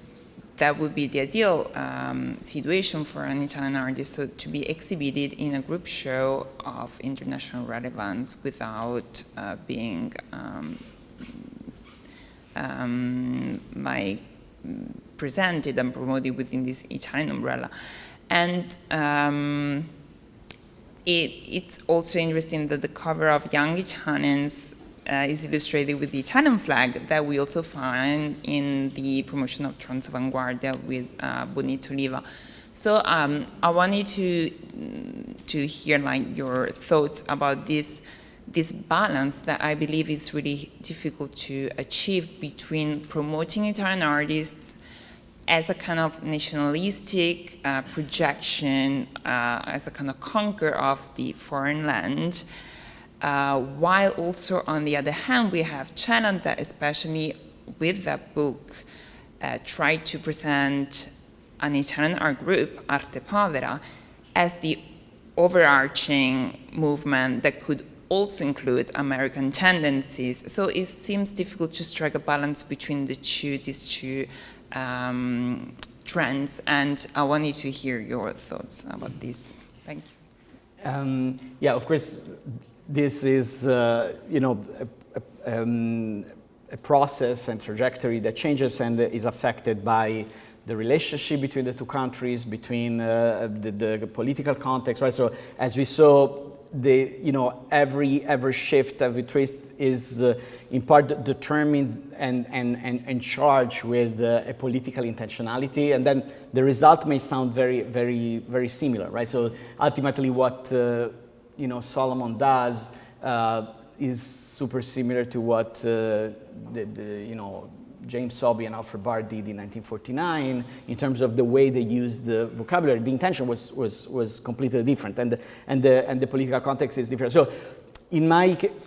that would be the ideal situation for an Italian artist, so to be exhibited in a group show of international relevance without being like presented and promoted within this Italian umbrella. And it's also interesting that the cover of Young Italians is illustrated with the Italian flag that we also find in the promotion of Transavanguardia with Bonito Oliva. So I wanted to hear like your thoughts about this balance that I believe is really difficult to achieve between promoting Italian artists as a kind of nationalistic projection, as a kind of conquer of the foreign land, while also on the other hand we have Celant that, especially with that book, tried to present an Italian art group, Arte Povera, as the overarching movement that could also include American tendencies. So it seems difficult to strike a balance between these two trends, and I wanted to hear your thoughts about this. Thank you. Yeah, of course, this is you know, a process and trajectory that changes and is affected by the relationship between the two countries, between the political context, right? So as we saw, every shift, every twist is in part determined and charged with a political intentionality, and then the result may sound very, very, very similar, right? So ultimately, what Solomon does is super similar to what James Sobey and Alfred Barr did in 1949 in terms of the way they used the vocabulary. The intention was completely different, and the political context is different. So,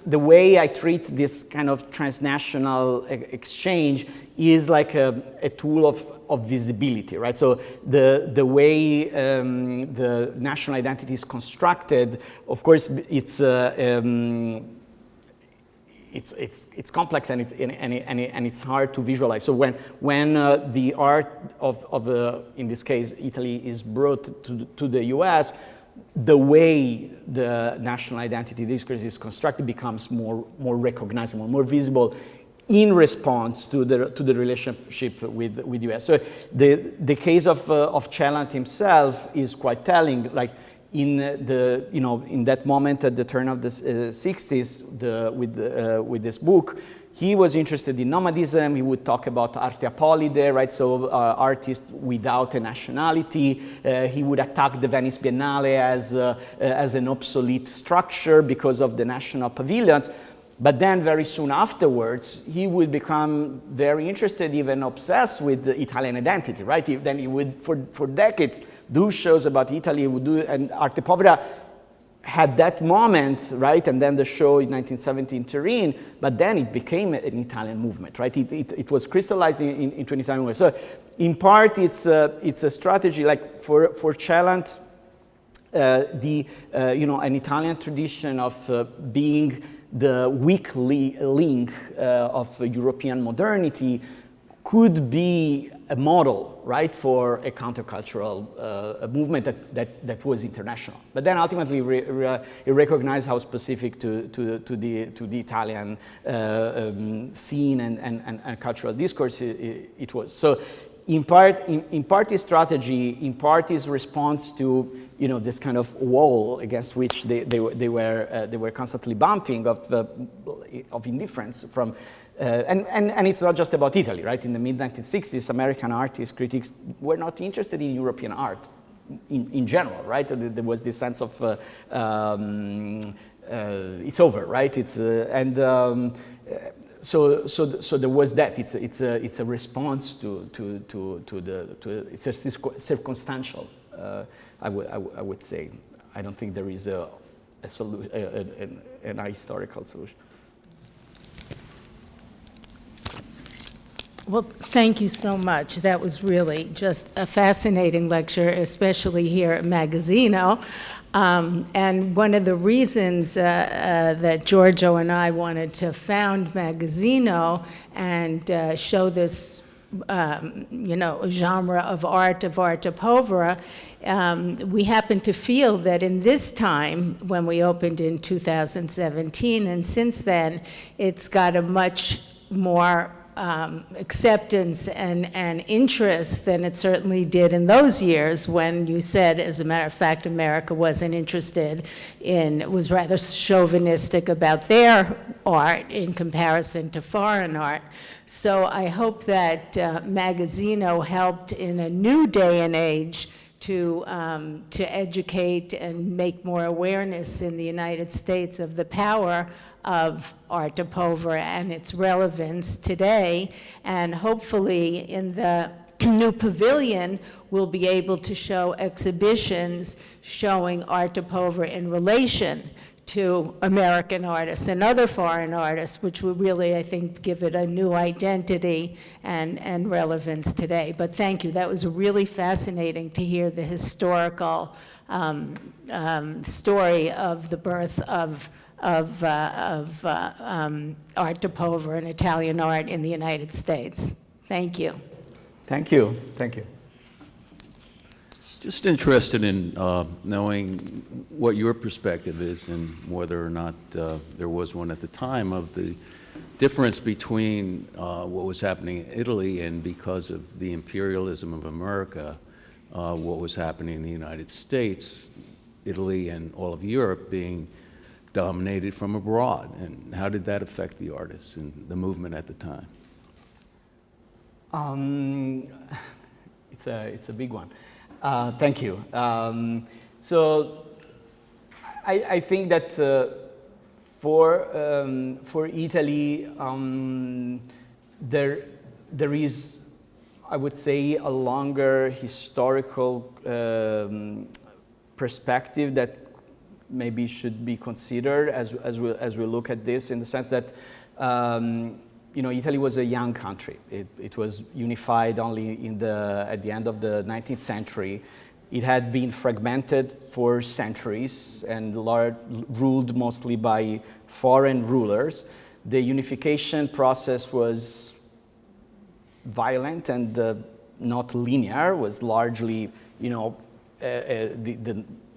the way I treat this kind of transnational exchange is like a tool of visibility, right? So the way the national identity is constructed, of course, it's complex and it's hard to visualize. So when the art of in this case Italy is brought to the U.S., the way the national identity discourse is constructed becomes more recognizable, more visible in response to the relationship with U.S. So the case of Celant himself is quite telling. Like in that moment at the turn of the 60s, with this book, he was interested in nomadism. He would talk about arte apolide, right? So artists without a nationality. He would attack the Venice Biennale as an obsolete structure because of the national pavilions. But then very soon afterwards, he would become very interested, even obsessed with the Italian identity, right? Then he would, for decades, do shows about Italy, and Arte Povera had that moment, right? And then the show in 1970 in Turin, but then it became an Italian movement, right? It was crystallized into an Italian movement. So in part, it's a strategy, like for Celant, an Italian tradition of being the weak link of European modernity could be a model, right, for a countercultural movement that was international. But then ultimately, he recognized how specific to the Italian scene and cultural discourse it was. So, in part his strategy, in part his response to this kind of wall against which they were constantly bumping of indifference from. And it's not just about Italy, right? In the mid-1960s, American artists, critics were not interested in European art in general, right? There was this sense of it's over, right? So there was that. It's a response to it's a circumstantial. I would say. I don't think there is a solution, an historical solution. Well, thank you so much. That was really just a fascinating lecture, especially here at Magazzino. And one of the reasons that Giorgio and I wanted to found Magazzino and show this, genre of Arte Povera, we happen to feel that in this time, when we opened in 2017, and since then, it's got a much more acceptance and interest than it certainly did in those years when you said, as a matter of fact, America wasn't interested was rather chauvinistic about their art in comparison to foreign art. So I hope that Magazzino helped in a new day and age to educate and make more awareness in the United States of the power of Arte Povera and its relevance today. And hopefully in the new pavilion, we'll be able to show exhibitions showing Arte Povera in relation to American artists and other foreign artists, which will really, I think, give it a new identity and relevance today. But thank you. That was really fascinating to hear the historical story of the birth of Arte Povera and Italian art in the United States. Thank you. Thank you. Thank you. Just interested in knowing what your perspective is and whether or not there was one at the time of the difference between what was happening in Italy and, because of the imperialism of America, what was happening in the United States, Italy and all of Europe being dominated from abroad, and how did that affect the artists and the movement at the time? It's a big one. Thank you. So I think that for Italy, there is, I would say, a longer historical perspective that maybe should be considered as we look at this, in the sense that Italy was a young country. It was unified only at the end of the 19th century. It had been fragmented for centuries and ruled mostly by foreign rulers. The unification process was violent and not linear, was largely, the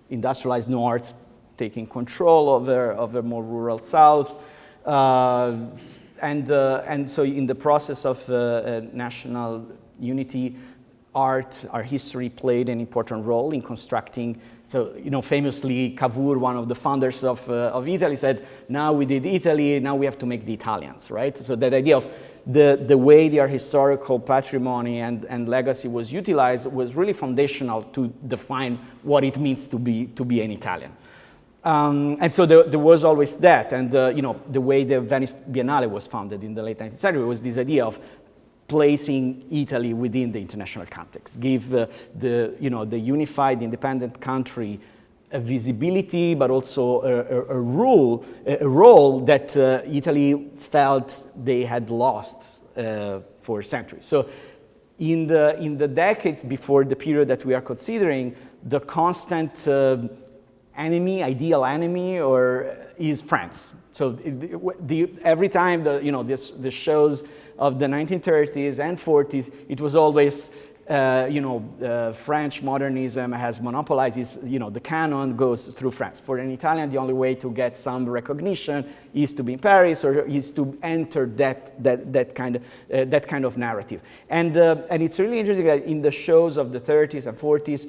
industrialized North taking control of a more rural South. And so in the process of national unity, our history played an important role in constructing. So, famously, Cavour, one of the founders of Italy, said, now we did Italy, now we have to make the Italians, right? So that idea of the way their historical patrimony and legacy was utilized was really foundational to define what it means to be an Italian. And so there was always that, and the way the Venice Biennale was founded in the late 19th century was this idea of placing Italy within the international context, give the unified independent country a visibility, but also a role that Italy felt they had lost for centuries. So in the decades before the period that we are considering, the constant ideal enemy, is France. So every time the shows of the 1930s and 40s, it was always French modernism has monopolized the canon goes through France. For an Italian, the only way to get some recognition is to be in Paris or is to enter that kind of narrative. And it's really interesting that in the shows of the 30s and 40s,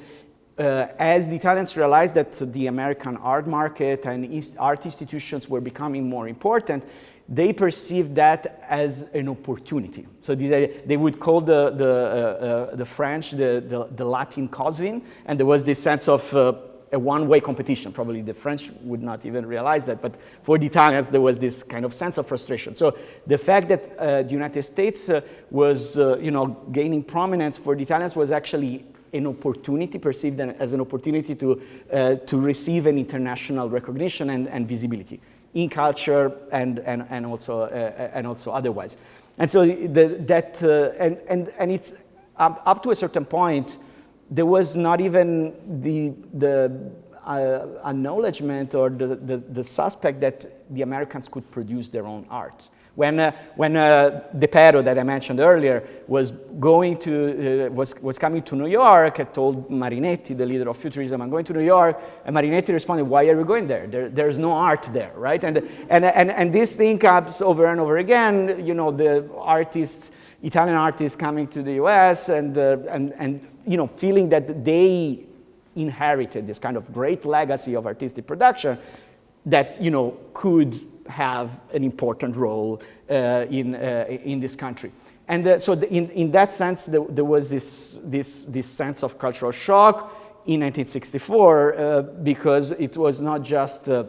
as the Italians realized that the American art market and art institutions were becoming more important, they perceived that as an opportunity. So they would call the French the Latin cousin, and there was this sense of a one-way competition. Probably the French would not even realize that, but for the Italians there was this kind of sense of frustration. So the fact that the United States was gaining prominence for the Italians was actually an opportunity, perceived as an opportunity to receive an international recognition and visibility in culture and also otherwise. And so it's up to a certain point, there was not even the acknowledgement or the suspect that the Americans could produce their own art. When De Pero, that I mentioned earlier, was coming to New York, I told Marinetti, the leader of Futurism, I'm going to New York, and Marinetti responded, why are you going there? There's no art there, right? And this thing comes over and over again, the Italian artists coming to the US and feeling that they inherited this kind of great legacy of artistic production that, could have an important role in this country. And so in that sense, there was this sense of cultural shock in 1964 because it was not just the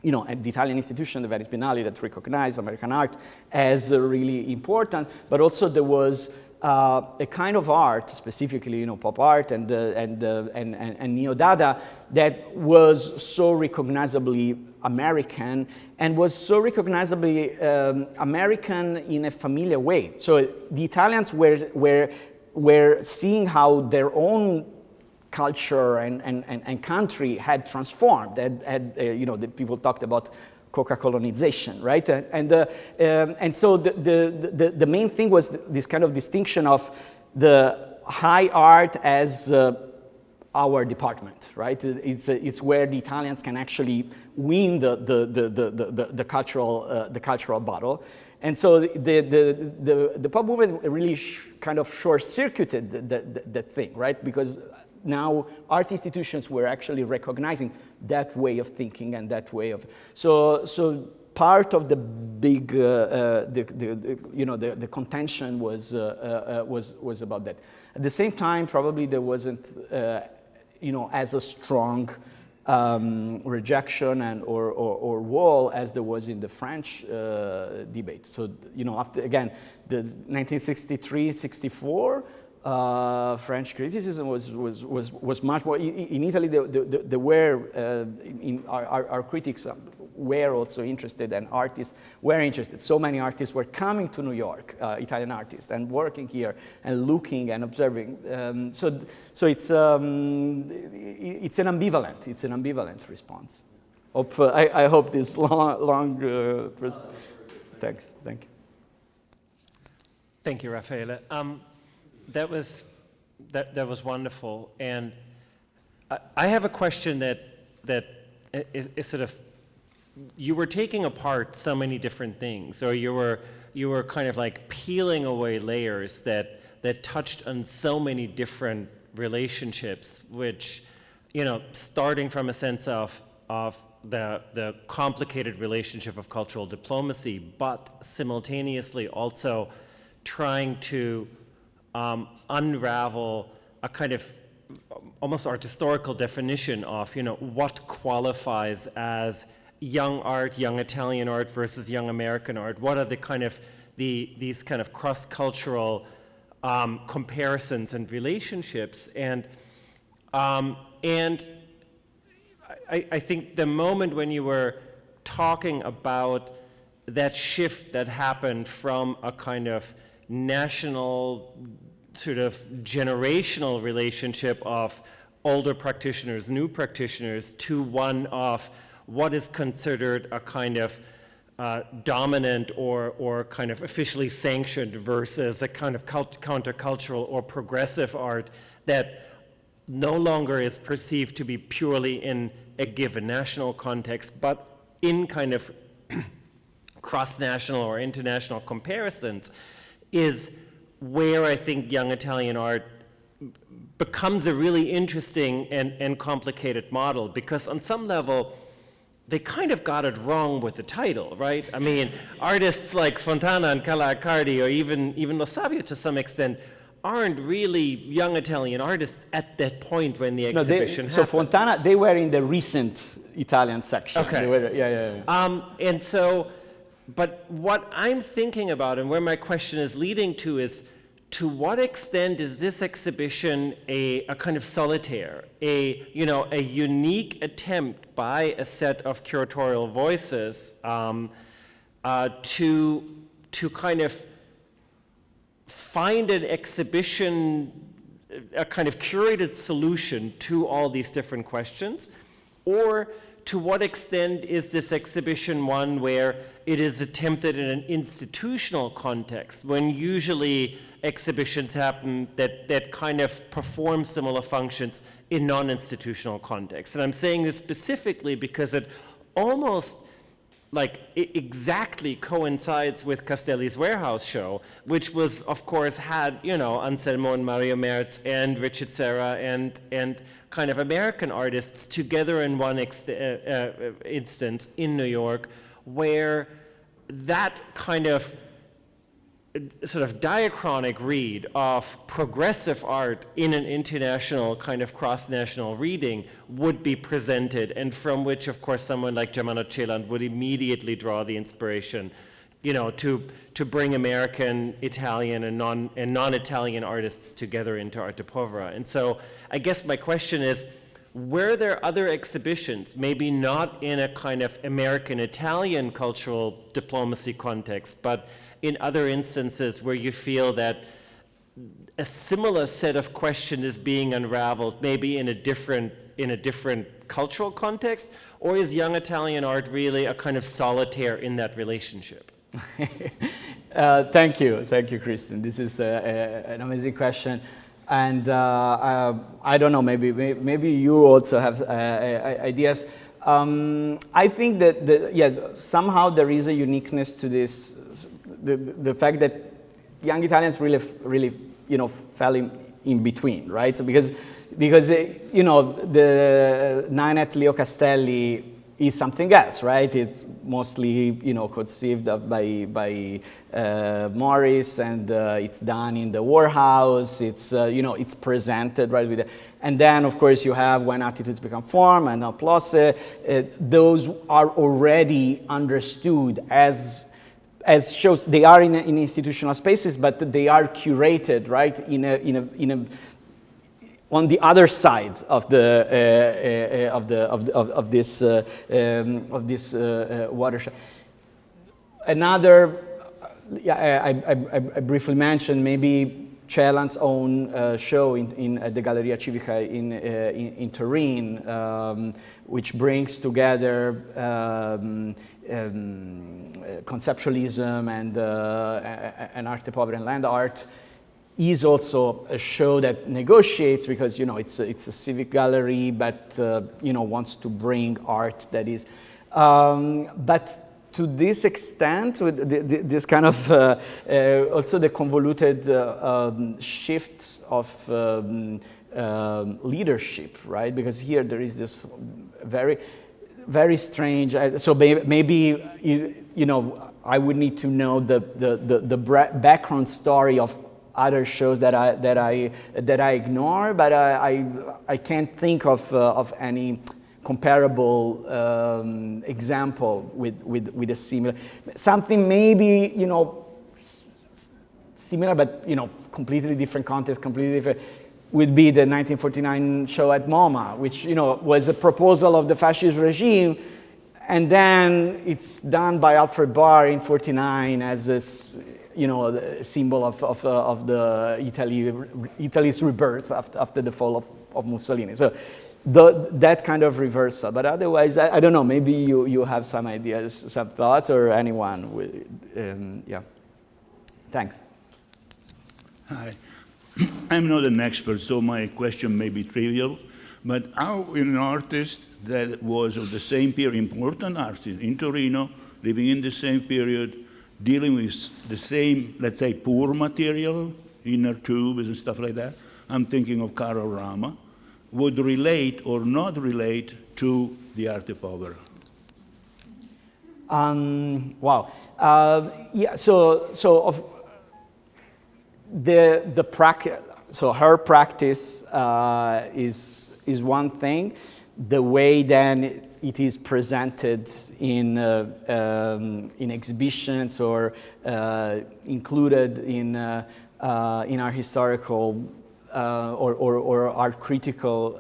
Italian institution, the Venice Biennale, that recognized American art as really important, but also there was a kind of art, specifically pop art and neo-Dada, that was so recognizably American and was so recognizably American in a familiar way. So the Italians were seeing how their own culture and country had transformed. The people talked about Coca-colonization, right? And so the main thing was this kind of distinction of the high art as our department, right? It's where the Italians can actually win the cultural battle. And so the pop movement really kind of short-circuited that thing, right? Because now art institutions were actually recognizing that way of thinking and that way of so part of the big the contention was about that. At the same time, probably there wasn't as a strong rejection and or wall as there was in the French debate. So after again the 1963-64 French criticism was much more. In Italy, there were our critics were also interested, and artists were interested. So many artists were coming to New York, Italian artists, and working here and looking and observing. So it's an ambivalent response. I hope this long thanks. Thank you. Thank you, Raffaele. That was wonderful, and I have a question that is sort of, you were taking apart so many different things, or you were kind of like peeling away layers that touched on so many different relationships, which, you know, starting from a sense of the complicated relationship of cultural diplomacy, but simultaneously also trying to unravel a kind of almost art historical definition of, you know, what qualifies as young art, young Italian art versus young American art. What are the kind of these kind of cross-cultural comparisons and relationships? And I think the moment when you were talking about that shift that happened from a kind of national, sort of generational relationship of older practitioners, new practitioners, to one of what is considered a kind of dominant or kind of officially sanctioned versus a kind of countercultural or progressive art that no longer is perceived to be purely in a given national context, but in kind of cross-national or international comparisons, is where I think young Italian art becomes a really interesting and complicated model, because on some level, they kind of got it wrong with the title, right? I mean, artists like Fontana and Cala-Accardi, or even Lo Savio to some extent, aren't really young Italian artists at that point when the exhibition happened. So Fontana, they were in the recent Italian section. Okay. They were, yeah. And so, but what I'm thinking about and where my question is leading to is, to what extent is this exhibition a kind of solitaire, a unique attempt by a set of curatorial voices to kind of find an exhibition, a kind of curated solution to all these different questions? Or to what extent is this exhibition one where it is attempted in an institutional context, when usually exhibitions happen that kind of perform similar functions in non-institutional contexts? And I'm saying this specifically because it almost exactly coincides with Castelli's Warehouse show, which was, of course, had, Anselmo and Mario Merz and Richard Serra and kind of American artists together in one instance in New York, where that kind of sort of diachronic read of progressive art in an international kind of cross-national reading would be presented, and from which, of course, someone like Germano Celand would immediately draw the inspiration, to bring American, Italian, and non-Italian artists together into Arte Povera. And so I guess my question is, were there other exhibitions, maybe not in a kind of American-Italian cultural diplomacy context, but in other instances where you feel that a similar set of questions is being unraveled, maybe in a different cultural context? Or is young Italian art really a kind of solitaire in that relationship? Thank you, Kristen. This is an amazing question. And I don't know, maybe you also have ideas. I think that somehow there is a uniqueness to this, the fact that young Italians really fell in between, right? So because the 9 at Leo Castelli is something else, right? It's mostly, conceived of by Morris, and it's done in the Warehouse. It's, it's presented, right? And then, of course, you have When Attitudes Become Form and Applause. Those are already understood as as shows, they are in institutional spaces, but they are curated, right, on the other side of this watershed. Another, I briefly mentioned maybe Celan's own show at the Galleria Civica in Turin, which brings together conceptualism and Arte Povera and land art, is also a show that negotiates, because it's a civic gallery, but wants to bring art that is, but to this extent, with this kind of also the convoluted shift of leadership, right? Because here there is this very strange. So maybe I would need to know the background story of other shows that I ignore, but I can't think of any comparable example with a similar something, maybe similar, but completely different context, completely different, would be the 1949 show at MoMA, which was a proposal of the fascist regime, and then it's done by Alfred Barr in '49 as this a symbol of the Italy's rebirth after the fall of Mussolini. So that kind of reversal. But otherwise, I don't know, maybe you have some ideas, some thoughts, or anyone. Yeah. Thanks. Hi. I'm not an expert, so my question may be trivial, but how an artist that was of the same period, important artist in Torino, living in the same period, dealing with the same, let's say, poor material, inner tubes and stuff like that, I'm thinking of Carol Rama, would relate or not relate to the Arte Povera? Wow. Yeah. So of the practice. So her practice is one thing. The way then it is presented in exhibitions or included in our historical or art critical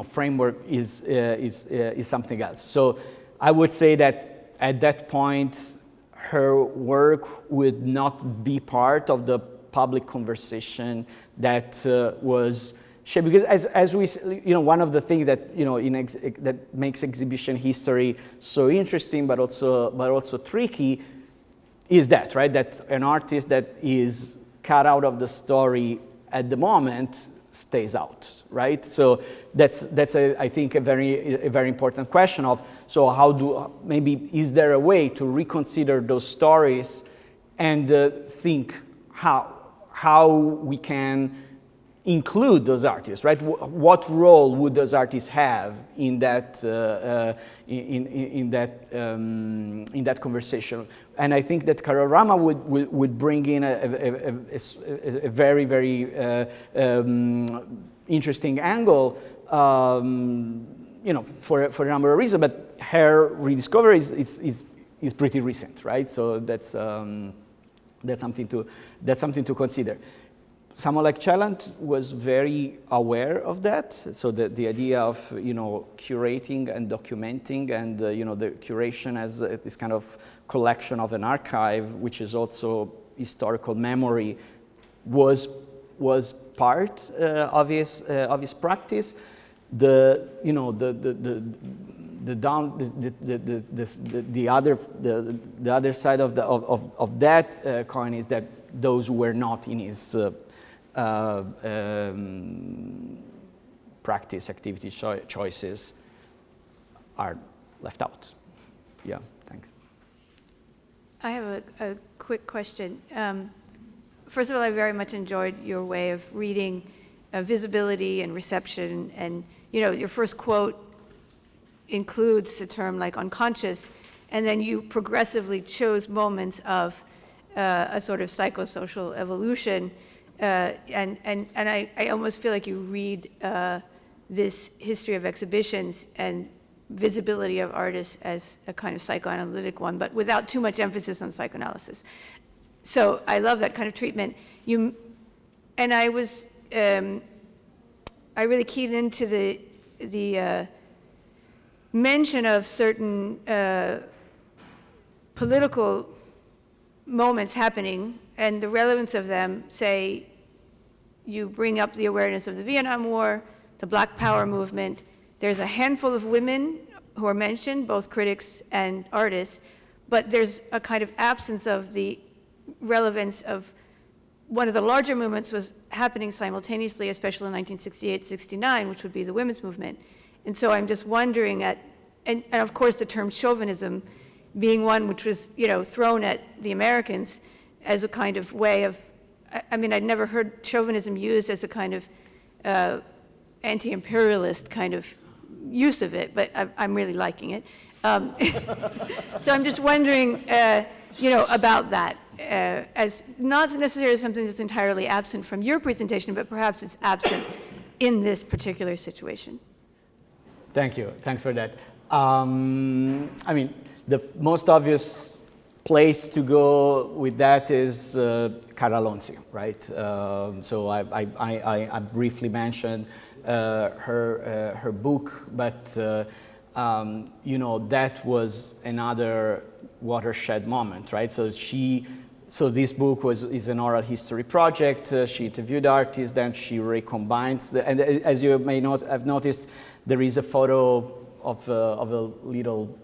framework is something else. So I would say that at that point, her work would not be part of the public conversation that was shared. Because as we, one of the things that that makes exhibition history so interesting, but also tricky, is that, right? That an artist that is cut out of the story at the moment stays out, right? So that's I think a very important question of, so maybe is there a way to reconsider those stories and think how we can include those artists, right? What role would those artists have in that in that conversation? And I think that Carol Rama would bring in a very interesting angle, for a number of reasons. But her rediscovery is pretty recent, right? So that's something to consider. Someone like Celan was very aware of that. So the idea of curating and documenting, and the curation as this kind of collection of an archive, which is also historical memory, was part of his practice. The other side of that coin is that those who were not in his practice, activity choices are left out. Yeah, thanks. I have a quick question. First of all, I very much enjoyed your way of reading visibility and reception, and your first quote includes the term like unconscious, and then you progressively chose moments of a sort of psychosocial evolution. And I almost feel like you read this history of exhibitions, and visibility of artists as a kind of psychoanalytic one, but without too much emphasis on psychoanalysis. So I love that kind of treatment. And I was, I really keyed into the mention of certain political moments happening and the relevance of them. Say, you bring up the awareness of the Vietnam War, the Black Power movement. There's a handful of women who are mentioned, both critics and artists, but there's a kind of absence of the relevance of one of the larger movements was happening simultaneously, especially in 1968-69, which would be the women's movement. And so I'm just wondering and of course the term chauvinism being one which was, thrown at the Americans as a kind of way of, I mean, I'd never heard chauvinism used as a kind of anti-imperialist kind of use of it, but I'm really liking it. So I'm just wondering, about that, as not necessarily something that's entirely absent from your presentation, but perhaps it's absent in this particular situation. Thank you. Thanks for that. I mean, the most obvious place to go with that is Carla Lonzi, right? So I briefly mentioned her book, but that was another watershed moment, right? So this book is an oral history project. She interviewed artists, then she recombines, and as you may not have noticed, there is a photo of a little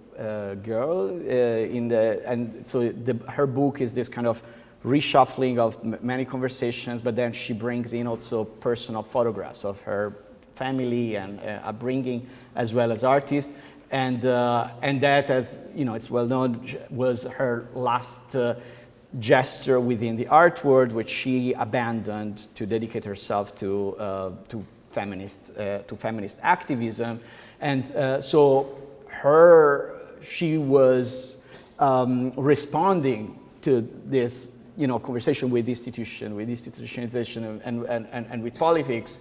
girl and so her book is this kind of reshuffling of many conversations, but then she brings in also personal photographs of her family and upbringing as well as artists, and that, as it's well known, was her last gesture within the art world, which she abandoned to dedicate herself to feminist activism, and so she was responding to this conversation with institutionalization and with politics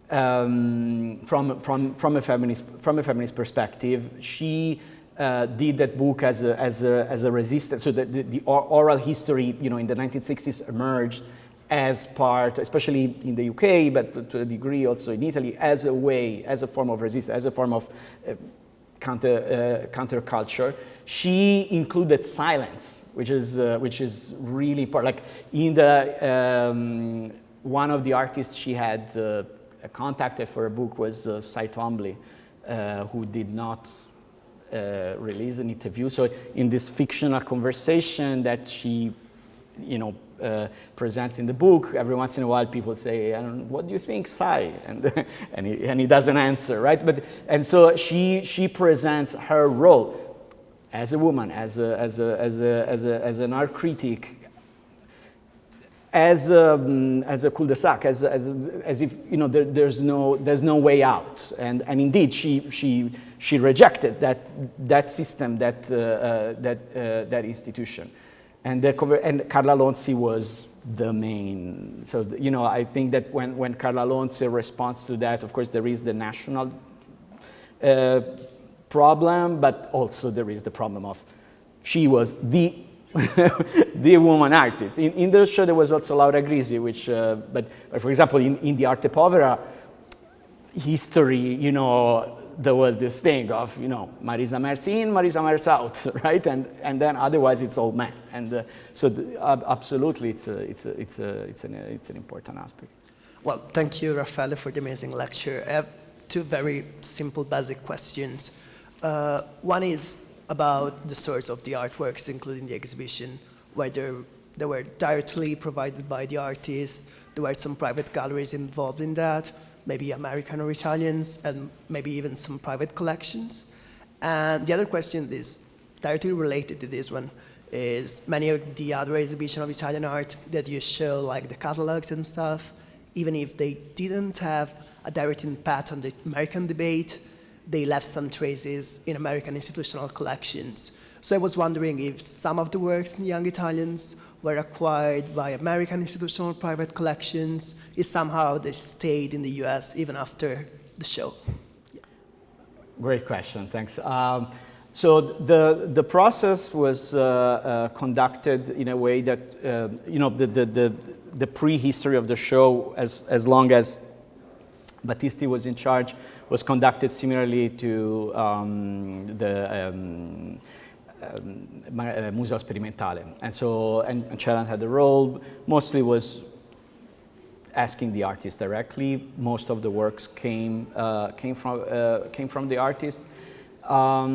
from a feminist perspective. She did that book as a resistance. So the oral history, in the 1960s emerged as part, especially in the UK, but to a degree also in Italy, as a form of resistance, as a form of counterculture. She included silence, which is really important. Like in the one of the artists she had contacted for a book was Cy Twombly, who did not release an interview. So in this fictional conversation that she, presents in the book, every once in a while people say, "What do you think, Cy?" And he doesn't answer, right? And so she presents her role as a woman, as an art critic, as a cul-de-sac, as if there's no way out, and indeed she rejected that system, that institution, and Carla Lonzi was the main. So I think that when Carla Lonzi responds to that, of course there is the national problem, but also there is the problem of she was the woman artist. In the show there was also Laura Grisi, which, but for example, in the Arte Povera history, there was this thing of, Marisa Mers in, Marisa Mers out, right? And then otherwise it's all men. And so absolutely it's an important aspect. Well, thank you, Raffaele, for the amazing lecture. I have two very simple, basic questions. One is about the source of the artworks, including the exhibition, whether they were directly provided by the artists, there were some private galleries involved in that, maybe American or Italians, and maybe even some private collections. And the other question is directly related to this one, is many of the other exhibitions of Italian art that you show, like the catalogs and stuff, even if they didn't have a direct impact on the American debate, they left some traces in American institutional collections. So I was wondering if some of the works in Young Italians were acquired by American institutional private collections, if somehow they stayed in the US even after the show. Yeah. great question, thanks. So the process was conducted in a way that, you know, the prehistory of the show, as long as Battisti was in charge, was conducted similarly to the Museo Sperimentale. And so, and Celan had a role, mostly was asking the artist directly. Most of the works came from the artist. I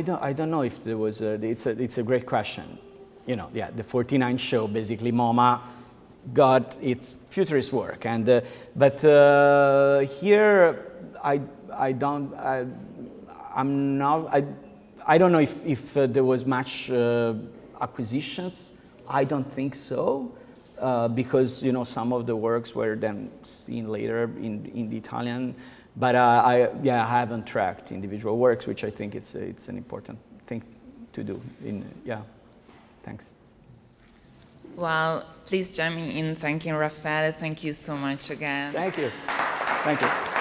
don't know if there was it's a great question. You know, yeah, the 49 show, basically MoMA got its futurist work, and but here I don't know if there was much acquisitions. I don't think so, because, you know, some of the works were then seen later in the Italian. But I haven't tracked individual works, which I think it's an important thing to do. Thanks. Well, please join me in thanking Raffaele. Thank you so much again. Thank you. Thank you.